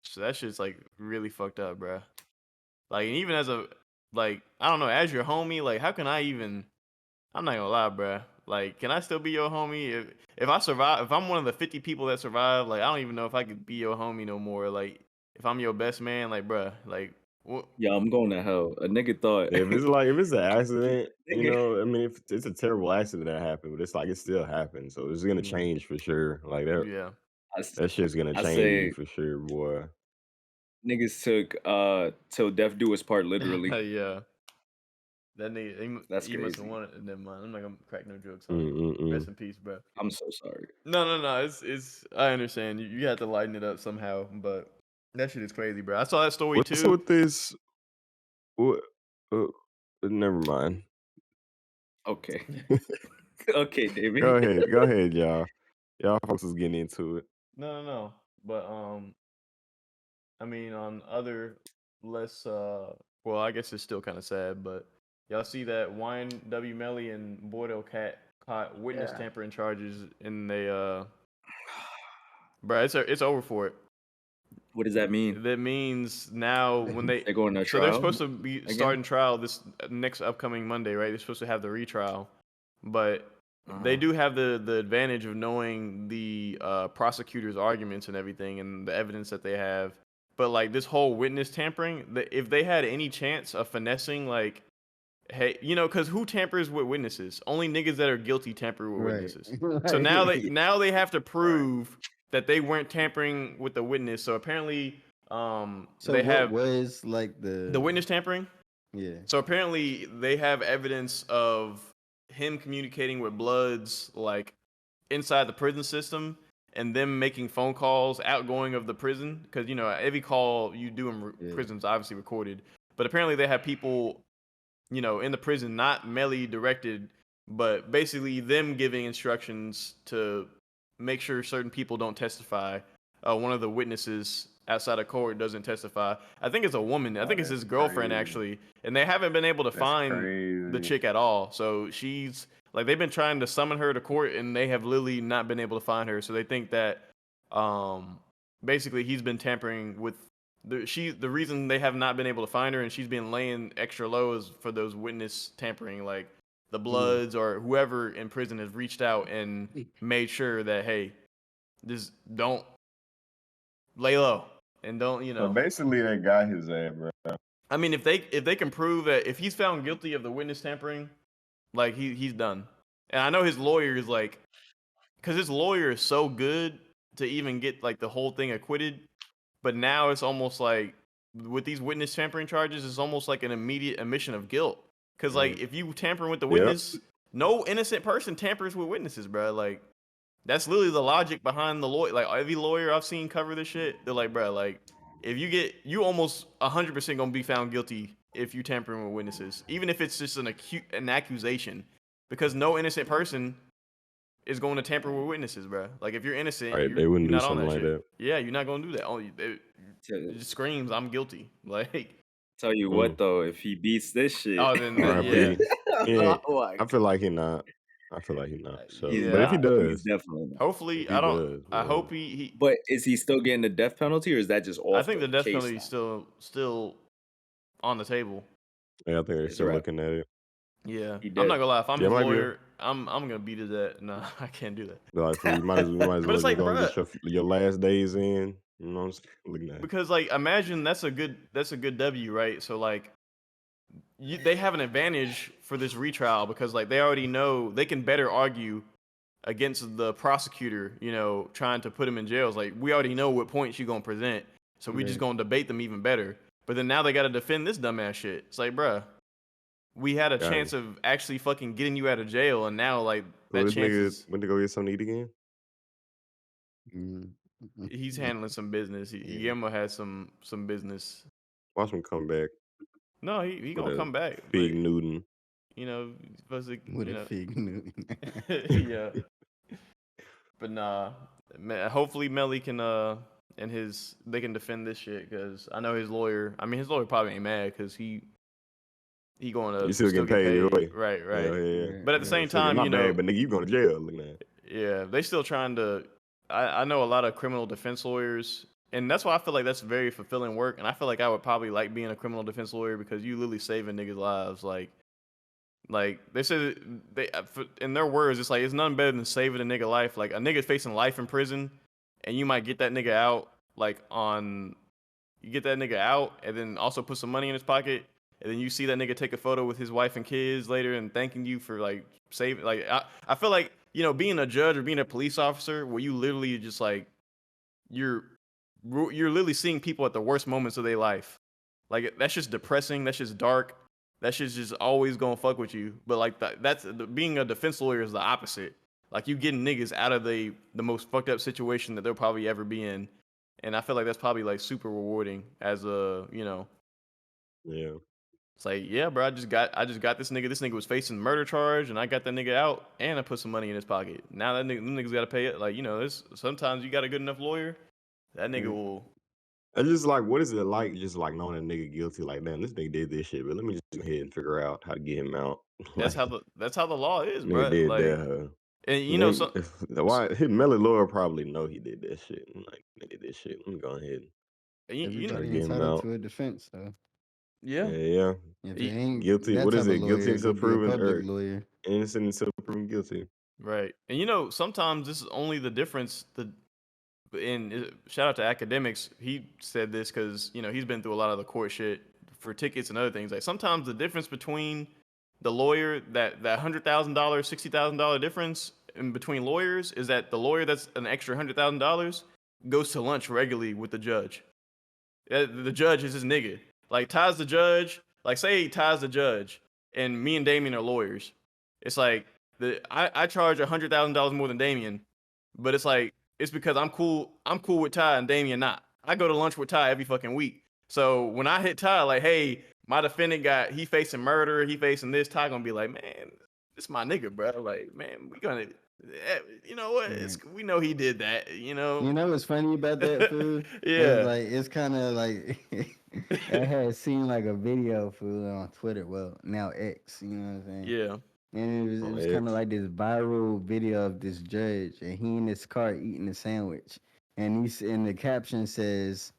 So that shit's like really fucked up, bro. Like and even as a like I don't know, as your homie, like how can I even I'm not gonna lie, bro. Like, can I still be your homie? If I survive, if I'm one of the 50 people that survive, like, I don't even know if I could be your homie no more. Like, if I'm your best man, like, bro, like, what? Yeah, I'm going to hell. A nigga thought if it's an accident, you know, I mean, if it's a terrible accident that happened, but it's like it still happened, so it's gonna change for sure. Like that, that shit's gonna change for sure, boy. Niggas took till death do us part literally. Yeah. That nigga, that's you crazy. must have wanted. Never mind. I'm not gonna crack no jokes on it. Rest in peace, bro. I'm so sorry. No. It's. I understand. You have to lighten it up somehow, but that shit is crazy, bro. I saw that story too. What's with this? What? Never mind. Okay. Okay, David. Go ahead, y'all. Y'all folks is getting into it. No. But I mean, on other less well, I guess it's still kind of sad, but y'all see that Wine W. Melly and Bordeaux Cat caught witness tampering charges, and they bro, it's over for it. What does that mean? That means now when they're going to trial. So they're supposed to be starting trial this next upcoming Monday, right? They're supposed to have the retrial, but they do have the advantage of knowing the prosecutor's arguments and everything and the evidence that they have. But like this whole witness tampering, if they had any chance of finessing, like, hey, you know, because who tampers with witnesses? Only niggas that are guilty tamper with witnesses. So now they have to prove that they weren't tampering with the witness. So apparently, so they have was like the witness tampering. Yeah. So apparently they have evidence of him communicating with Bloods like inside the prison system. And them making phone calls outgoing of the prison, because you know every call you do in prison's obviously recorded. But apparently they have people, you know, in the prison, not Melly directed, but basically them giving instructions to make sure certain people don't testify. One of the witnesses outside of court doesn't testify. I think it's a woman. I think it's his girlfriend actually, and they haven't been able to find the chick at all. So she's. Like they've been trying to summon her to court and they have literally not been able to find her. So they think that basically he's been tampering with the reason they have not been able to find her and she's been laying extra low is for those witness tampering, like the Bloods or whoever in prison has reached out and made sure that, hey, just don't lay low and don't, you know. So basically they got his ass, bro. I mean, if they can prove that if he's found guilty of the witness tampering, like he's done. And I know his lawyer is like, because his lawyer is so good to even get like the whole thing acquitted. But now it's almost like with these witness tampering charges, it's almost like an immediate admission of guilt. Because like if you tampering with the witness, no innocent person tampers with witnesses, bro. Like that's literally the logic behind the lawyer. Like every lawyer I've seen cover this shit, they're like, bro, like if you almost 100% gonna be found guilty if you tampering with witnesses, even if it's just an accusation, because no innocent person is going to tamper with witnesses, bro. Like if you're innocent, they wouldn't do not something on that like shit. that. Yeah, you're not gonna do that. It just screams, I'm guilty. Like tell you what though, if he beats this shit, then I feel like he not. I feel like he's not. So, Yeah, but if he does, he's definitely not. Hopefully, I hope he. But is he still getting the death penalty, or is that just off? I think the death penalty is still on the table. Yeah, I think they're still looking at it. Yeah, I'm not gonna lie. If I'm his lawyer, I'm gonna beat his ass. No, I can't do that. Like, you might as well just like, go get your last days in. You know what I'm saying? Looking at it. Because like, imagine that's a good W, right? So like, they have an advantage for this retrial because like they already know they can better argue against the prosecutor, you know, trying to put him in jail. It's like, we already know what points you're gonna present, so we just gonna debate them even better. But then now they gotta defend this dumbass shit. It's like, bruh, we had a chance of actually fucking getting you out of jail, and now like that chance went to go get something to eat again. He's handling some business. Guillermo has some business. Watch him come back. No, he gonna come back. Big Newton. You know, with a fig Newton. Yeah. But nah, hopefully Melly can they can defend this shit, because I know his lawyer. I mean, his lawyer probably ain't mad because he going to still get paid. Right. Yeah. But at the same time, you know, but nigga, you going to jail. Look at that. Yeah, they still trying to. I know a lot of criminal defense lawyers, and that's why I feel like that's very fulfilling work. And I feel like I would probably like being a criminal defense lawyer because you literally saving niggas' lives. Like they said, in their words, it's like it's nothing better than saving a nigga life. Like a nigga facing life in prison, and you might get that nigga out, you get that nigga out, and then also put some money in his pocket, and then you see that nigga take a photo with his wife and kids later and thanking you for like saving. Like I feel like, you know, being a judge or being a police officer, where you literally just like you're literally seeing people at the worst moments of their life. Like that's just depressing. That's just dark. That shit's just always gonna fuck with you. But like being a defense lawyer is the opposite. Like you getting niggas out of the most fucked up situation that they'll probably ever be in. And I feel like that's probably like super rewarding as a, you know. Yeah. It's like, yeah, bro, I just got this nigga. This nigga was facing murder charge, and I got that nigga out, and I put some money in his pocket. Now them niggas gotta pay it. Like, you know, sometimes you got a good enough lawyer, that nigga will. I just like, what is it like just like knowing a nigga guilty? Like, damn, this nigga did this shit, but let me just go ahead and figure out how to get him out. That's how the law is, bro. Did like, that, and you know, why his Melly lawyer probably know he did that shit. Like, they did this shit. Let me go ahead. Everybody entitled to a defense, though. Yeah. If they ain't guilty, what is it? Guilty until proven, or lawyer. Innocent until proven guilty. Right. And you know, sometimes this is only the difference. Shout out to academics. He said this because, you know, he's been through a lot of the court shit for tickets and other things. Like sometimes the difference between the lawyer, that $100,000, $60,000 difference in between lawyers, is that the lawyer that's an extra $100,000 goes to lunch regularly with the judge. The judge is his nigga. Like Ty's the judge. Like say Ty's the judge, and me and Damian are lawyers. It's like I charge $100,000 more than Damian, but it's like it's because I'm cool with Ty and Damian not. I go to lunch with Ty every fucking week. So when I hit Ty, like, hey, my defendant he facing murder, he facing this, Ty gonna be like, man, this my nigga, bro. Like, man, we gonna, you know what? We know he did that, you know. You know what's funny about that, food? Yeah. It's kind of like I had seen like a video, food, on Twitter. Well, now X, you know what I'm saying? Yeah. And it was kind of like this viral video of this judge, and he in his car eating a sandwich, and the caption says,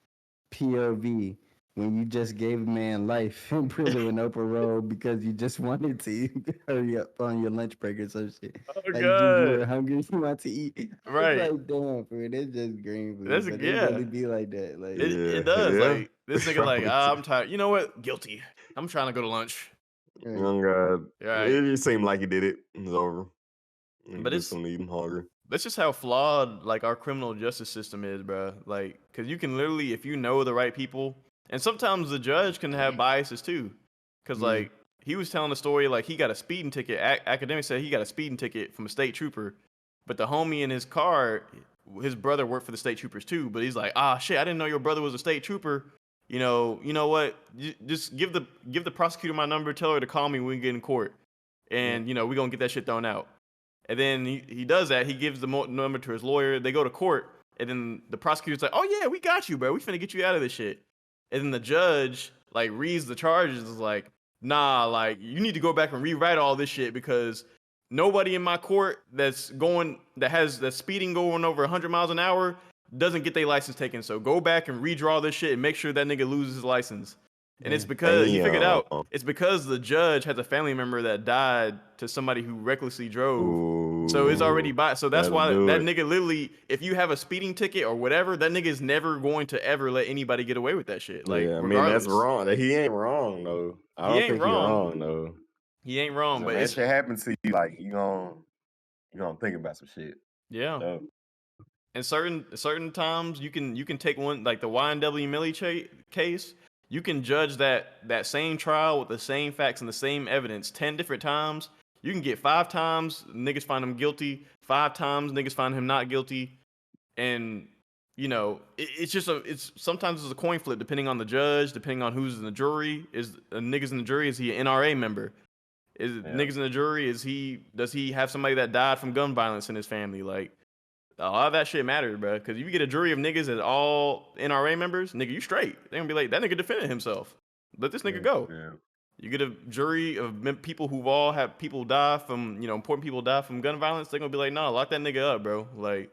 "POV, when you just gave a man life in prison with no parole because you just wanted to hurry up on your lunch break or some shit. Oh, like God. you were hungry, you want to eat." Right. It's like, damn, food, it's just green food. That's But it really be like that. Like it does. Like this nigga, like, I'm tired. You know what? Guilty. I'm trying to go to lunch. Young God. Right. It just seemed like he did it. It was over. But it's eating hungry. That's just how flawed like our criminal justice system is, bro. Like, cause you can literally, if you know the right people, and sometimes the judge can have biases too. Cause like he was telling the story, like he got a speeding ticket. Academic said he got a speeding ticket from a state trooper, but the homie in his car, his brother worked for the state troopers too. But he's like, shit, I didn't know your brother was a state trooper. You know what? Just give the prosecutor my number. Tell her to call me when we get in court, and you know we gonna get that shit thrown out. And then he does that. He gives the number to his lawyer. They go to court, and then the prosecutor's like, "Oh yeah, we got you, bro. We finna get you out of this shit." And then the judge like reads the charges, is like, "Nah, like you need to go back and rewrite all this shit because nobody in my court that's speeding going over 100 miles an hour doesn't get their license taken. So go back and redraw this shit and make sure that nigga loses his license. And it's because he figured out it's because the judge has a family member that died to somebody who recklessly drove. Ooh, so it's already by. So that's why that nigga literally, if you have a speeding ticket or whatever, that nigga is never going to ever let anybody get away with that shit. Like, I mean, that's wrong. He ain't wrong though. I don't think he's wrong though. He ain't wrong, but that shit happens to you. Like you gonna think about some shit. Yeah. So. And certain times you can take one, like the YNW Millie case. You can judge that same trial with the same facts and the same evidence 10 different times. You can get 5 times niggas find him guilty, 5 times niggas find him not guilty, and you know it's sometimes it's a coin flip depending on the judge, depending on who's in the jury. Is niggas in the jury? Is he an NRA member? Niggas in the jury? Does he have somebody that died from gun violence in his family? Like. A lot of that shit matters, bro. Because if you get a jury of niggas that all NRA members, nigga, you straight. They gonna be like, that nigga defended himself. Let this nigga go. Yeah. You get a jury of people who've all had people die from, important people die from gun violence. They're gonna be like, nah, lock that nigga up, bro. Like,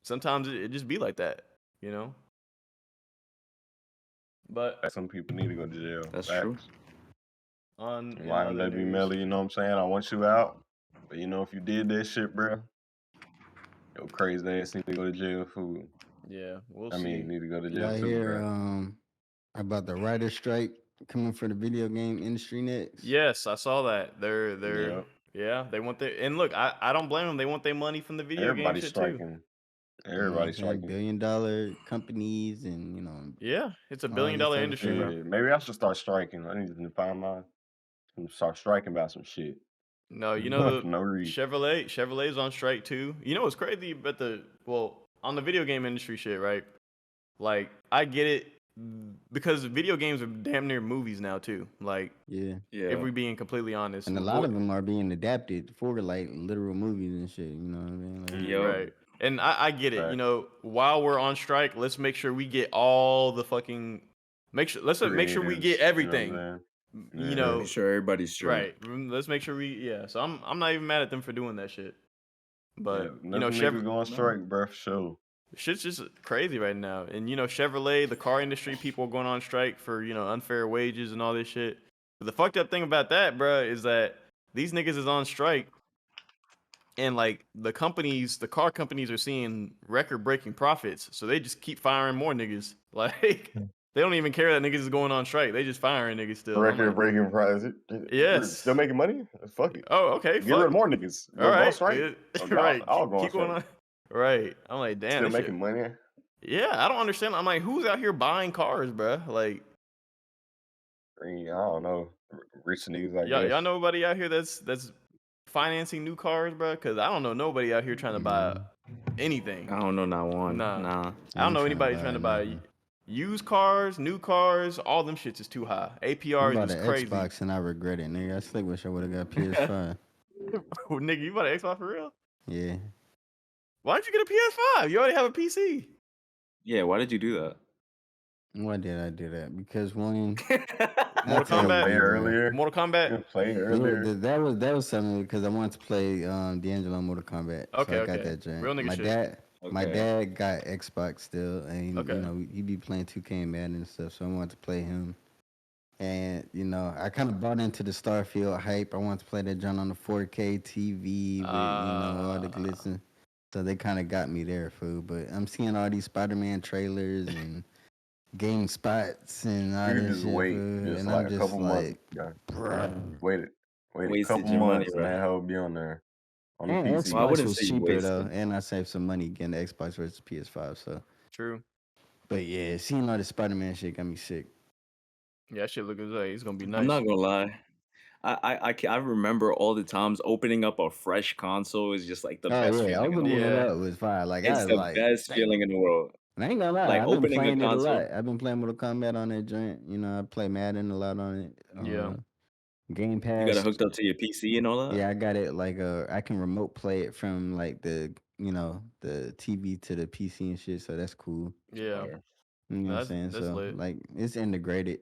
sometimes it just be like that, But some people need to go to jail. That's true. Why let me Melly? You know what I'm saying? I want you out, but if you did that shit, bro. Yo, crazy ass need to go to jail for. Yeah, we'll see. Need to go to jail too. I hear about the writer's strike coming for the video game industry next. Yes, I saw that. They're they want their, and look, I don't blame them. They want their money from the video game shit striking. too. Everybody's striking. $1 billion companies and Yeah, it's $1 billion industry, bro. Maybe I should start striking. I need to find mine. Start striking about some shit. No, Chevrolet's on strike too. You know what's crazy about on the video game industry shit, right? Like, I get it because video games are damn near movies now too. Like, if we being completely honest, and a lot of them are being adapted for like literal movies and shit. You know what I mean? Like, right. And I get it. Right. While we're on strike, let's make sure we get all the fucking make sure we get everything. Make sure everybody's straight. Right. Let's make sure so I'm not even mad at them for doing that shit. But Chevrolet going strike, bro, for sure. Shit's just crazy right now. And Chevrolet, the car industry, people are going on strike for, unfair wages and all this shit. But the fucked up thing about that, bro, is that these niggas is on strike and like the car companies are seeing record breaking profits. So they just keep firing more niggas. Like they don't even care that niggas is going on strike. They just firing niggas still. Record breaking price. Yes. Still making money? Fuck it. Oh, okay. Get rid of more niggas. All right. Strike. Right. I'll go keep going on. Right. I'm like, damn. Still making money? Yeah, I don't understand. I'm like, who's out here buying cars, bro? Like, I don't know. Rich niggas, I guess. Y'all know nobody out here that's financing new cars, bro? Because I don't know nobody out here trying to buy anything. I don't know not one. Nah. I don't know anybody trying to buy used cars, new cars. All them shits is too high. APR is crazy. Xbox and I regret it, nigga. I still wish I would have got PS5. Nigga, you bought an Xbox for real? Yeah. Why'd you get a PS5? You already have a PC. Yeah, why did you do that? Why did I do that? Because one, Mortal Kombat. Mortal Kombat. Play earlier. That was something because I wanted to play D'Angelo Mortal Kombat. Okay, so I got that joint. Real nigga shit. My dad got Xbox still, and he be playing 2K and Madden and stuff. So I wanted to play him, and I kind of bought into the Starfield hype. I wanted to play that joint on the 4K TV with all the glitz. So they kind of got me there, fool. But I'm seeing all these Spider-Man trailers and game spots and all this shit, wait, and like I'm just a couple like, wait a couple months, and that hoe be on there. On the PC. Xbox was cheaper though, and I saved some money getting the Xbox versus PS5. So true. But yeah, seeing all the Spider-Man shit got me sick. Yeah, that shit look like it's gonna be nice. I'm not gonna lie. I remember all the times opening up a fresh console is just like the best feeling. Opening it up was fire. Like it's the best feeling in the world. I ain't gonna lie, like I've been opening playing a it console. a lot. I've been playing Mortal Kombat on that joint. I play Madden a lot on it. Game Pass. You got it hooked up to your PC and all that? Yeah, I got it like I can remote play it from like the the TV to the PC and shit, so that's cool. Yeah. You know what I'm saying? So lit. like it's integrated.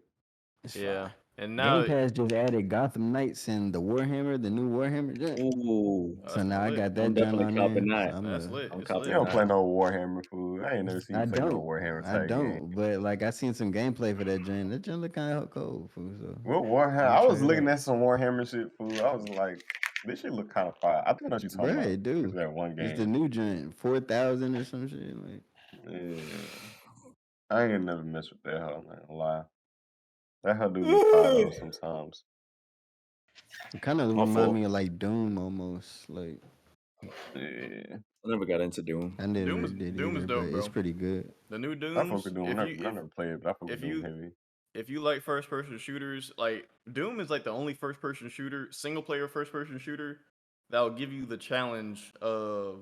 It's yeah. fine. And now Game Pass just added Gotham Knights and the Warhammer, the new Warhammer. Ooh, so now I got that I'm joint definitely on copping there. that. So that's lit. I'm It's copping You lit. don't play no Warhammer, fool. I ain't never seen you play no Warhammer I type game. don't. But like I seen some gameplay for that joint. That joint look kind of cold, fool. So What Warhammer? I was looking at some Warhammer shit, fool. I was like, this shit look kind of fire. I think that's what you talking about. Dude, it's that one game. It's the new joint, 4,000 or some shit. Like, yeah. I ain't never mess with that hoe, man. Lie. That hoe do be fire though sometimes. it kind of remind me of like Doom almost. Like, yeah. I never got into Doom. I never Doom is did Doom either, is dope, but bro. it's pretty good. The new Dooms. I fuck with Doom. I never played it, but I fuck with Doom heavy. If you like first person shooters, like Doom is like the only first person shooter, single player first person shooter that will give you the challenge of,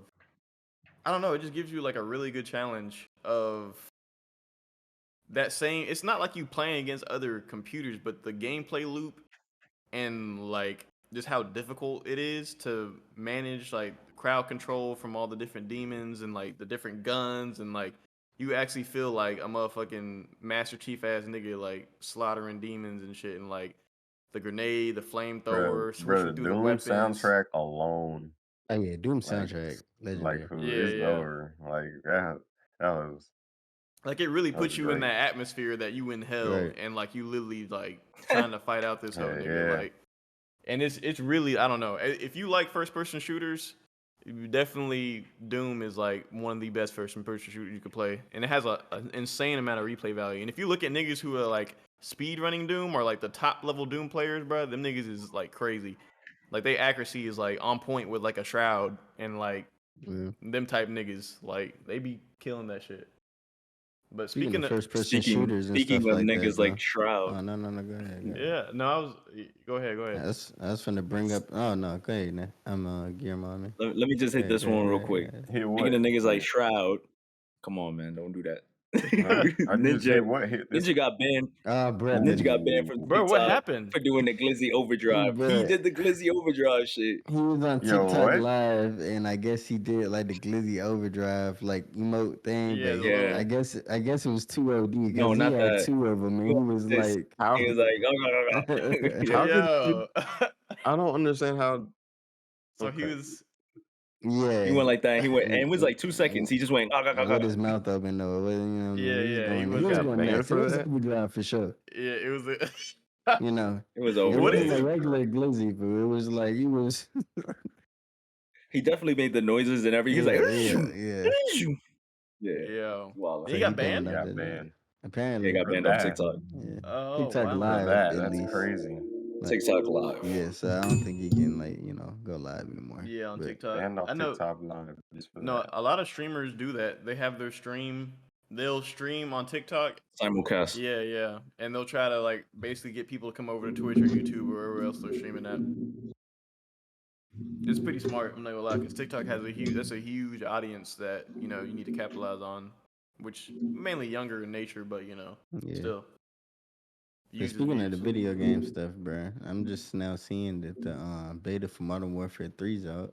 I don't know, it just gives you like a really good challenge of that same. It's not like you playing against other computers, but the gameplay loop and like just how difficult it is to manage like crowd control from all the different demons and like the different guns, and like you actually feel like a motherfucking Master Chief ass nigga like slaughtering demons and shit, and like the grenade, the flamethrower, switching through the weapons. Doom soundtrack alone. Oh yeah, Doom soundtrack, legendary. Like, it's over. Like that was. Like it really puts you in that atmosphere that you in hell, and like you literally like trying to fight out this whole nigga. Like, and it's really, I don't know. If you like first person shooters, definitely Doom is like one of the best first person shooters you could play, and it has an insane amount of replay value. And if you look at niggas who are like speed running Doom or like the top level Doom players, bro, them niggas is like crazy. Like their accuracy is like on point with like a Shroud, and like them type niggas, like they be killing that shit. But speaking of first-person shooters and stuff like niggas that, like Shroud. Oh no, go ahead. Yeah, no, go ahead. I was finna bring up. Oh no, go ahead. Now. I'm Guillermo. Let me just hit this one real quick. Speaking of niggas like Shroud, come on, man, don't do that. Ninja got banned. Ninja got banned from TikTok. What happened? For doing the Glizzy Overdrive. He did the Glizzy Overdrive shit. He was on TikTok live, and I guess he did like the Glizzy Overdrive like emote thing. Yeah, but I guess it was too OD. No, not he that. had two of them, and he was like, yo. I don't understand how. So he was. Yeah, he went like that. He went, and it was like 2 seconds. He just went with his mouth open though. He was going nuts. It was Overdrive for sure. Yeah, it was. It was over. It wasn't a regular Glizzy, but it was like he was. He definitely made the noises and everything. He's like, yeah. Wow. He got banned. Apparently, he got banned on TikTok. Yeah. Oh, TikTok live. That's crazy. TikTok live. Yeah, so I don't think he can go live anymore. Yeah, on TikTok. And on TikTok live. A lot of streamers do that. They have their stream. They'll stream on TikTok. Simulcast. Yeah. And they'll try to like basically get people to come over to Twitch or YouTube or wherever else they're streaming at. It's pretty smart, I'm not gonna lie, because TikTok has a huge audience that you need to capitalize on, which mainly younger in nature, but still. But speaking of the video game stuff, bro, I'm just now seeing that the beta for Modern Warfare 3's out.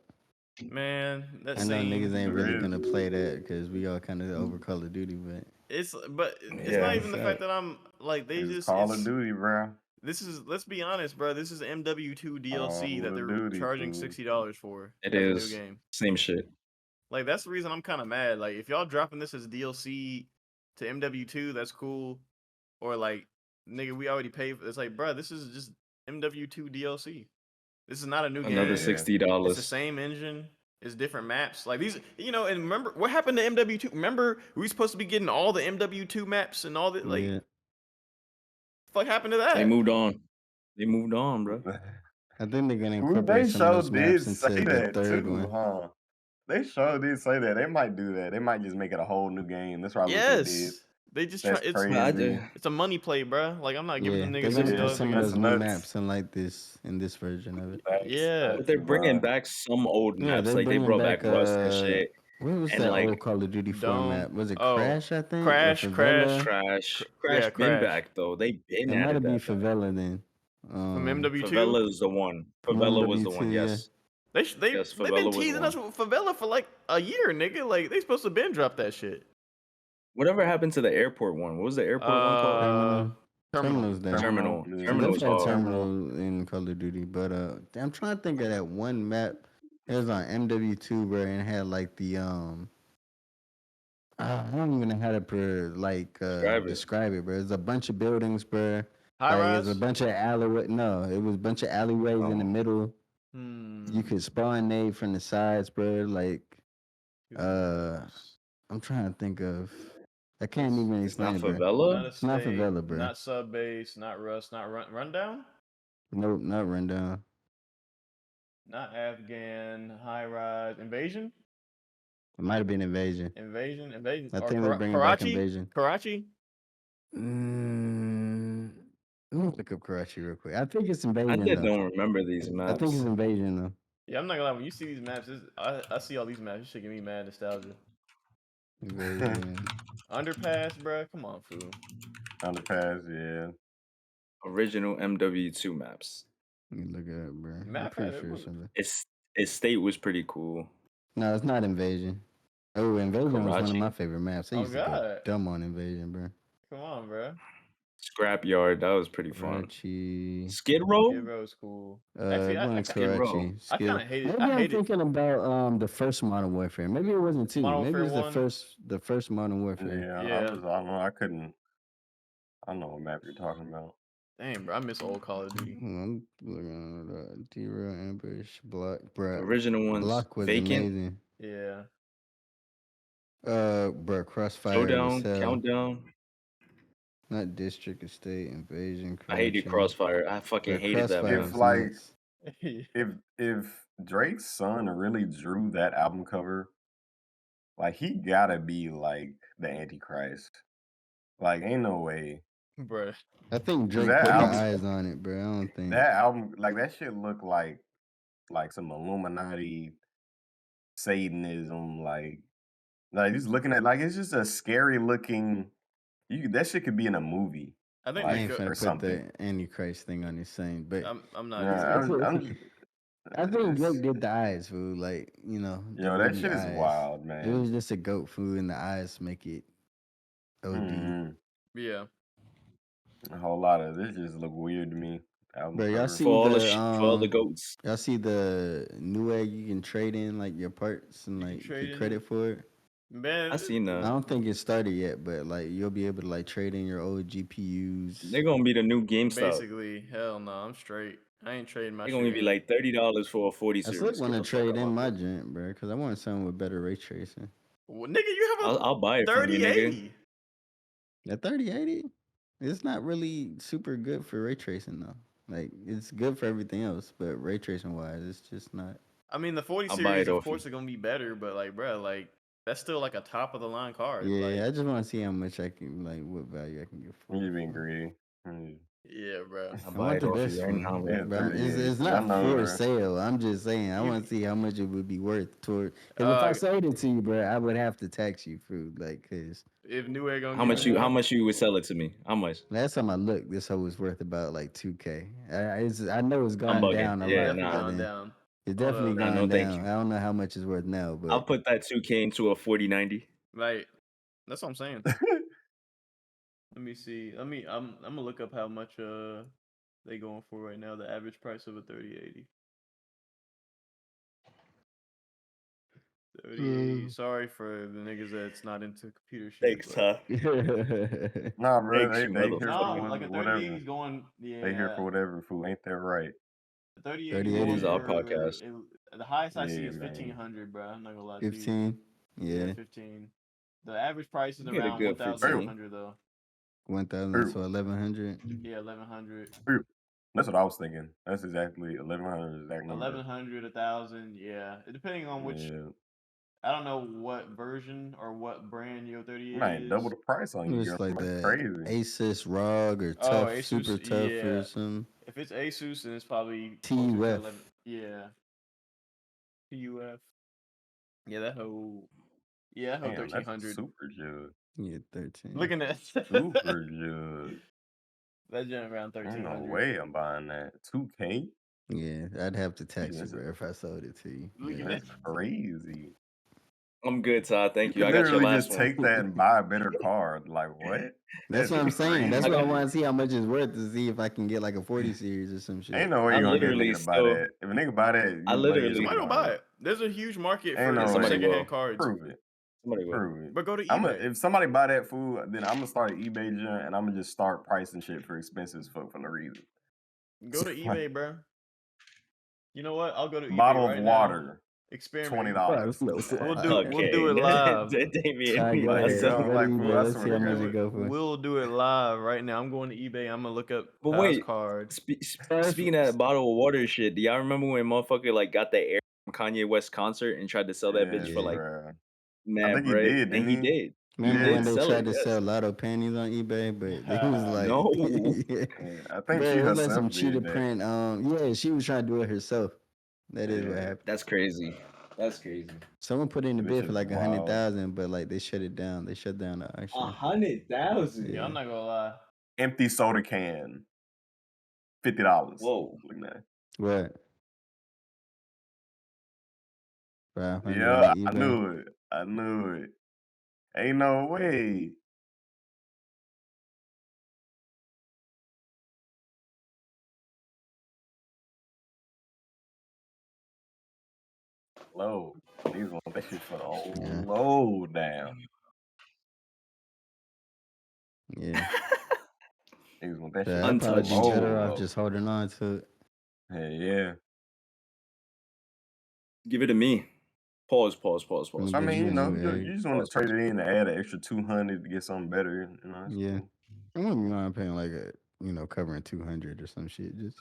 Man, I know niggas ain't really gonna play that because we all kind of over Call of Duty, but it's not even the fact that I'm like it's Call of Duty, bro. Let's be honest, bro. This is MW2 DLC that they're charging $60 for. It is. New game. Same shit. Like that's the reason I'm kind of mad. Like if y'all dropping this as DLC to MW2, that's cool. Or like, nigga, we already paid for. It's like, bro, this is just MW2 DLC. This is not a new game. Another $60. It's the same engine. It's different maps. Like these, and remember what happened to MW2? Remember we supposed to be getting all the MW2 maps and all the like. Fuck happened to that? They moved on. Bro. I think they're gonna incorporate some of those maps into the third one. Huh? They sure did say that. They might do that. They might just make it a whole new game. That's probably what they did. They just try. It's a money play, bro. Like I'm not giving them niggas some of those new maps in this version of it. Yeah, but they're bringing back some old maps. Like they brought back Rust and shit. What was that old Call of Duty format? Was it Crash? I think Crash. Been back though. They been. It might have been Favela then. From MW2. Favela is the one. Favela was the one. Yes. They've been teasing us with Favela for like a year, nigga. Like they supposed to been drop that shit. Whatever happened to the airport one? What was the airport one called? Terminal's there. Terminal was hard. Terminal in Call of Duty, but I'm trying to think of that one map. It was on MW2, bro, and it had like the I don't even know how to describe it, bro. It's a bunch of buildings, bro. It's a bunch of alleyways. No, it was a bunch of alleyways in the middle. You could spawn nade from the sides, bro. I'm trying to think of. I can't even explain it, bro. It's not favela, bro. Not sub base, not rust, not rundown. Nope, not rundown. Not Afghan, high rise, invasion. It might have been invasion. I think they're bringing back invasion. Karachi. Let me look up Karachi real quick. I think it's invasion. I don't remember these maps. I think it's invasion though. Yeah, I'm not gonna lie. When you see these maps, I see all these maps. This shit give me mad nostalgia. Underpass, bro. Come on, fool. Underpass, yeah. Original MW2 maps. Let me look at it, bro. I'm pretty sure something. Its state was pretty cool. No, it's not invasion. Oh, invasion was one of my favorite maps. I used to go dumb on invasion, bro. Come on, bro. Scrapyard, that was pretty fun. Skid Row? Skid Row's cool. Actually, I kind of hate it. Maybe I'm thinking about the first Modern Warfare. Maybe it wasn't two. Maybe it was the first Modern Warfare. Yeah. I don't know. I don't know what map you're talking about. Damn, bro, I miss old Call of Duty. I'm looking at D-Rail, Ambush, Block, bro. Original ones. Block was Vacant. Amazing. Yeah. Bro, Crossfire. Showdown, Countdown. Not District, Estate, Invasion. I hated Crossfire. I fucking hated that. If Drake's son really drew that album cover, like he gotta be like the Antichrist. Like, ain't no way. Bruh. I think Drake put the eyes on it, bro. I don't think that album, like that shit look like some Illuminati Satanism, like just looking at it's just a scary looking. That shit could be in a movie. I think I ain't finna put the Antichrist thing on his thing, but I'm not. I think Drake did the eyes, fool. Like, you know. Yo, that shit is wild, man. It was just a goat, fool, and the eyes make it OD. Yeah. A whole lot of this just look weird to me. Bro, y'all see for all the goats. Y'all see the new egg you can trade in like your parts and like get credit for it. Man, I seen that. I don't think it started yet, but like you'll be able to like trade in your old GPUs. They're gonna be the new GameStop. Basically, hell no, I'm straight. I ain't trading my. They're gonna give you like $30 for a 40 series. I still want to trade in my joint, bro, because I want something with better ray tracing. Well, nigga, you have a I'll buy it 3080. The 3080, it's not really super good for ray tracing though. Like it's good for everything else, but ray tracing wise, it's just not. I mean, the 40 series of course are gonna be better, but like, bro, like that's still like a top of the line card. Yeah, like, I just want to see how much I can what value I can get for. You being greedy. Yeah, bro. I want the best one. It's not for sale. I'm just saying. I want to see how much it would be worth toward. Because if I sold it to you, bro, I would have to tax you for cause. If Newegg gonna how much you would sell it to me? How much? Last time I looked, this hoe was worth about like $2K. I know it's gone down a lot. Gone down. It's definitely gone down. I don't know how much it's worth now, but I'll put that 2K into a 4090. Right. That's what I'm saying. Let me see. I'm gonna look up how much they going for right now. The average price of a 3080. 3080. Sorry for the niggas that's not into computer shit. Thanks, huh? Nah, bro. They here for like a 3080 is going. Yeah. They here for whatever, fool. Ain't that right? The 3080 is our podcast. The highest I see is 1500, bro. I'm not gonna lie to you. 15. Yeah. 15. The average price is around 1,100 though. 1,000 to 1,100. Yeah, 1,100. That's what I was thinking. That's exactly 1,100. Exact number. 1,100, 1,000. Yeah, depending on which. Yeah. I don't know what version or what brand your 30 is. Man, double the price on you. It's like that crazy. Asus ROG or tough, Asus, super tough or something. If it's Asus, then it's probably TUF. Yeah. TUF. Yeah, that whole. Yeah, that whole 1,300. Super good. Yeah, 13. Looking at super good. That jump around 1,300. Ain't no way I'm buying that. 2K. Yeah, I'd have to tax you, bro, if I sold it to you. That's crazy. I'm good, Todd. Thank you. You I got your literally last just one. take that and buy a better card. Like what? That's what I'm saying. That's crazy. why I want to see how much it's worth to see if I can get like a 40 series or some shit. Ain't no way I you gonna get a literally nigga to buy still- that. If a nigga buy that, I you literally- Somebody will buy it. There's a huge market for Ain't no way. Somebody secondhand will. cards. Prove it. Somebody will. Prove it. But go to eBay. If somebody buy that food, then I'm gonna start an eBay joint and I'm gonna just start pricing shit for expenses for no reason. Go to eBay, bro. You know what? I'll go to eBay Bottle right of now. water, Experiment. $20. We'll do it live. Damien, All right, go ahead. yo, Go to like, eBay. fool, I Let's see swear how to much God. it go for. We'll do it live right now. I'm going to eBay. I'm gonna look up But past wait, cards. Speaking of that bottle of water shit, do y'all remember when motherfucker like got the air from Kanye West concert and tried to sell that bitch for like bruh. mad think he bread? did, And didn't he he? did. Remember He when did they sell tried it, to yes. sell lotto panties on eBay, but they was like, No. Yeah, I think bro, she it was like herself some did cheetah that. print. Yeah, she was trying to do it herself. That is what Yeah. happened. That's crazy. That's crazy. Someone put in a This bid shit for is like wild. 100,000, but like they shut it down. They shut down the auction. 100,000. Yeah, I'm not gonna lie. Empty soda can, $50. Whoa. Look at that. What? 500 Yeah, on I eBay. knew it. Ain't no way. Low. These want that shit for the low down. Yeah. Niggas want that So shit I'd probably be better low. off just holding on to it. Yeah. Give it to me. Pause. Let I me mean, get you you a know, new you egg. just want to trade it in to add an extra 200 to get something better. You know, Yeah. cool. I wouldn't mind paying like covering 200 or some shit. Just,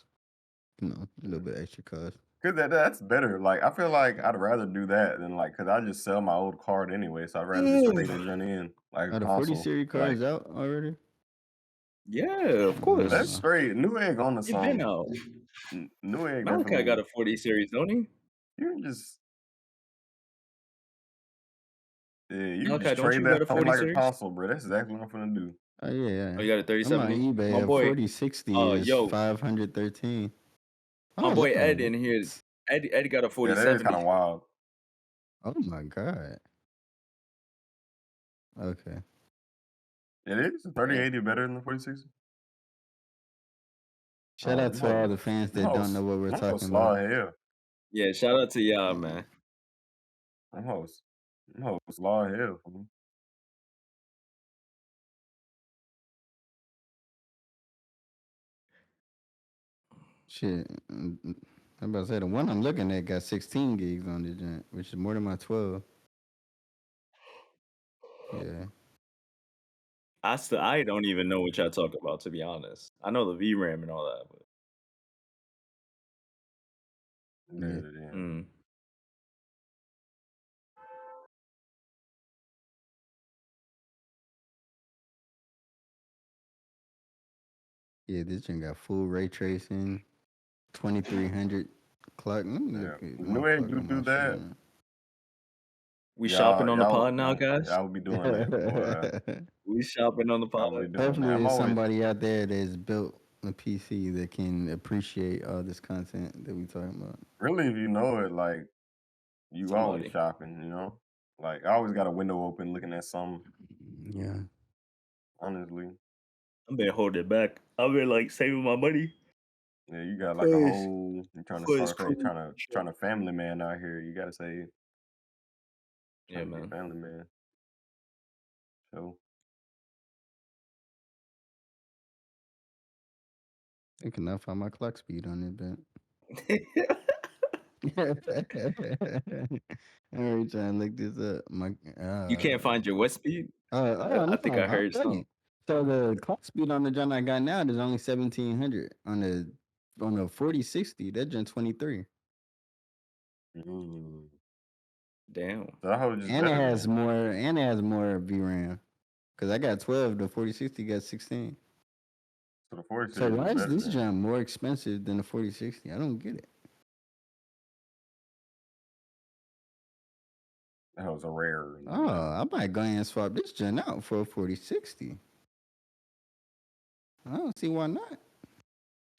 a little bit extra cost. Cause that's better. Like, I feel like I'd rather do that than like, cause I just sell my old card anyway, so I'd rather just trade that joint in. Like, Are the 40 series cards out already? Yeah, of course. That's straight. New egg on the It's been song. out. New egg. Malachi got a 40 series, don't he? You can just. Yeah, you Malachi, just don't trade you got a that on 40 like series? a console, bro. That's exactly what I'm gonna do. Oh, yeah. Oh, you got a 37? I'm on eBay. My A boy, 4060 is yo. 513. My boy Ed in here. Ed got a Yeah, 4070. that is kind of wild. Oh, my God. Okay. It is. The 3080 better than the 4060. Shout out to all the fans that don't know what we're talking about. Yeah, shout out to y'all, man. I'm host law hell. Shit. I'm about to say the one I'm looking at got 16 gigs on the joint, which is more than my 12. Yeah. I don't even know what y'all talk about, to be honest. I know the VRAM and all that, but Yeah, this thing got full ray tracing, 2300 clock. New egg do that. Shit, we shopping on the pod now, guys. Y'all be doing that. We shopping on the pod. Hopefully, there's somebody out there that's built a PC that can appreciate all this content that we talking about. Really, if you know it, like you always shopping, you know. Like I always got a window open, looking at something. Yeah. Honestly, I've been holding it back. I've been like saving my money. Yeah, you got like a whole. You're trying to start trying to family man out here. You gotta say. Yeah, man. Family man. So. I cannot find my clock speed on it, but. I'm already trying to look this up. You can't find your what speed? I think I heard something. So the clock speed on the joint I got now is only 1700 on the 4060. That joint 23. Damn. And it has more VRAM. Cause I got 12. The 4060 got 16. So the 4060. So why is this joint more expensive than the 4060? I don't get it. That was a rare. Oh, I might go and swap this gen out for a 4060. I don't see why not.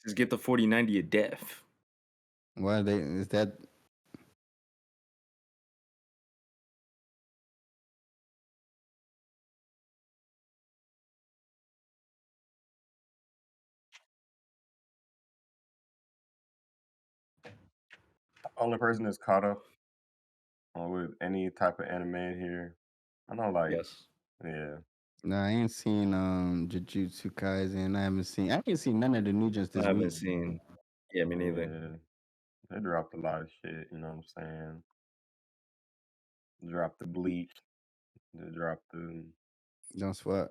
Just get the 4090 a def. Why is that? only person that's caught up with any type of anime in here. I know, like, yes. Yeah. No, I ain't seen Jujutsu Kaisen. I haven't seen none of the new just this I haven't week. seen. Yeah, me neither. Yeah. They dropped a lot of shit, you know what I'm saying? Dropped the Bleach. They dropped the Don't swap.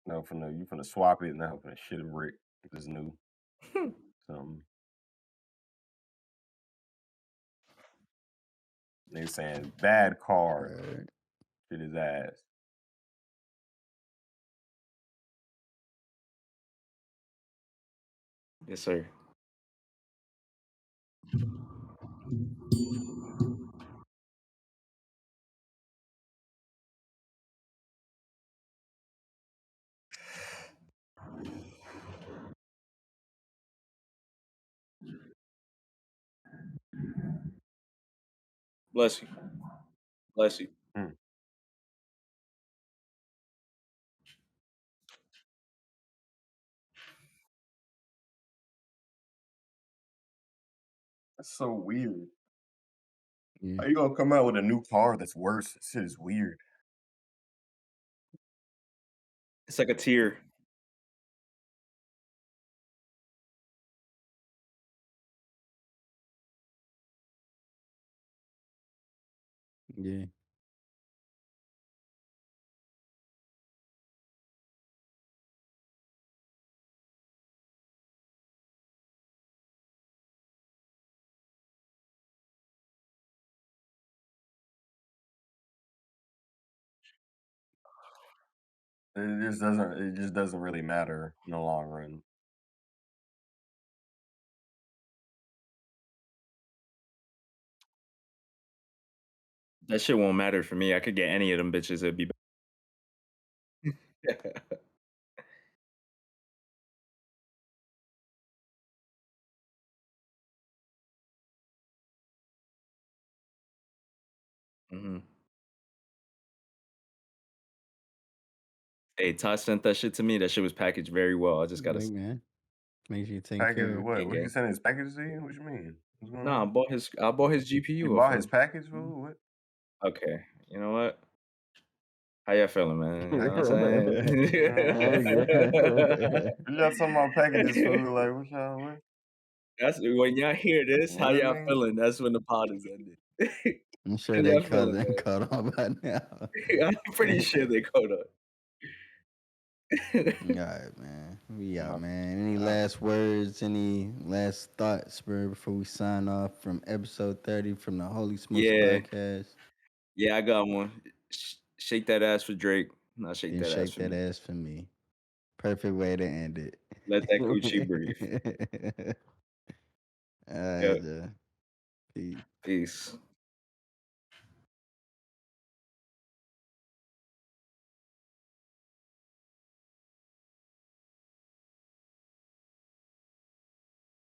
No, you finna swap it and now finna shit a brick. This new. Something. They saying bad card. Right. Shit his ass. Yes, sir. Bless you. Bless you. That's so weird. Yeah. How you gonna come out with a new car that's worse? This shit is weird. It's like a tier. Yeah. It just doesn't really matter in the long run. That shit won't matter for me. I could get any of them bitches. It'd be. Mm-hmm. Hey, Todd sent that shit to me. That shit was packaged very well. I just gotta. Man, make sure you take Package care. what? Gang, What you gang. sending his package to you? What you mean? What's going Nah, I on? bought his GPU. You bought his package, fool? What? Okay, you know what? How y'all feeling, man? You know what I'm saying? You got talking about packages, fool? Like what y'all? What? That's when y'all hear this. How What, y'all nigga? feeling? That's when the pod is ended. I'm sure How they y'all feeling, man? caught on by now. I'm pretty sure they caught up. All right, man. We out, man. Any last words? Any last thoughts, bro, before we sign off from episode 30 from the Holy Smokes podcast? Yeah, I got one. Shake that ass for Drake. Not shake Then that ass shake for that me. ass for me. Perfect way to end it. Let that Gucci breathe. All right, Peace. Peace.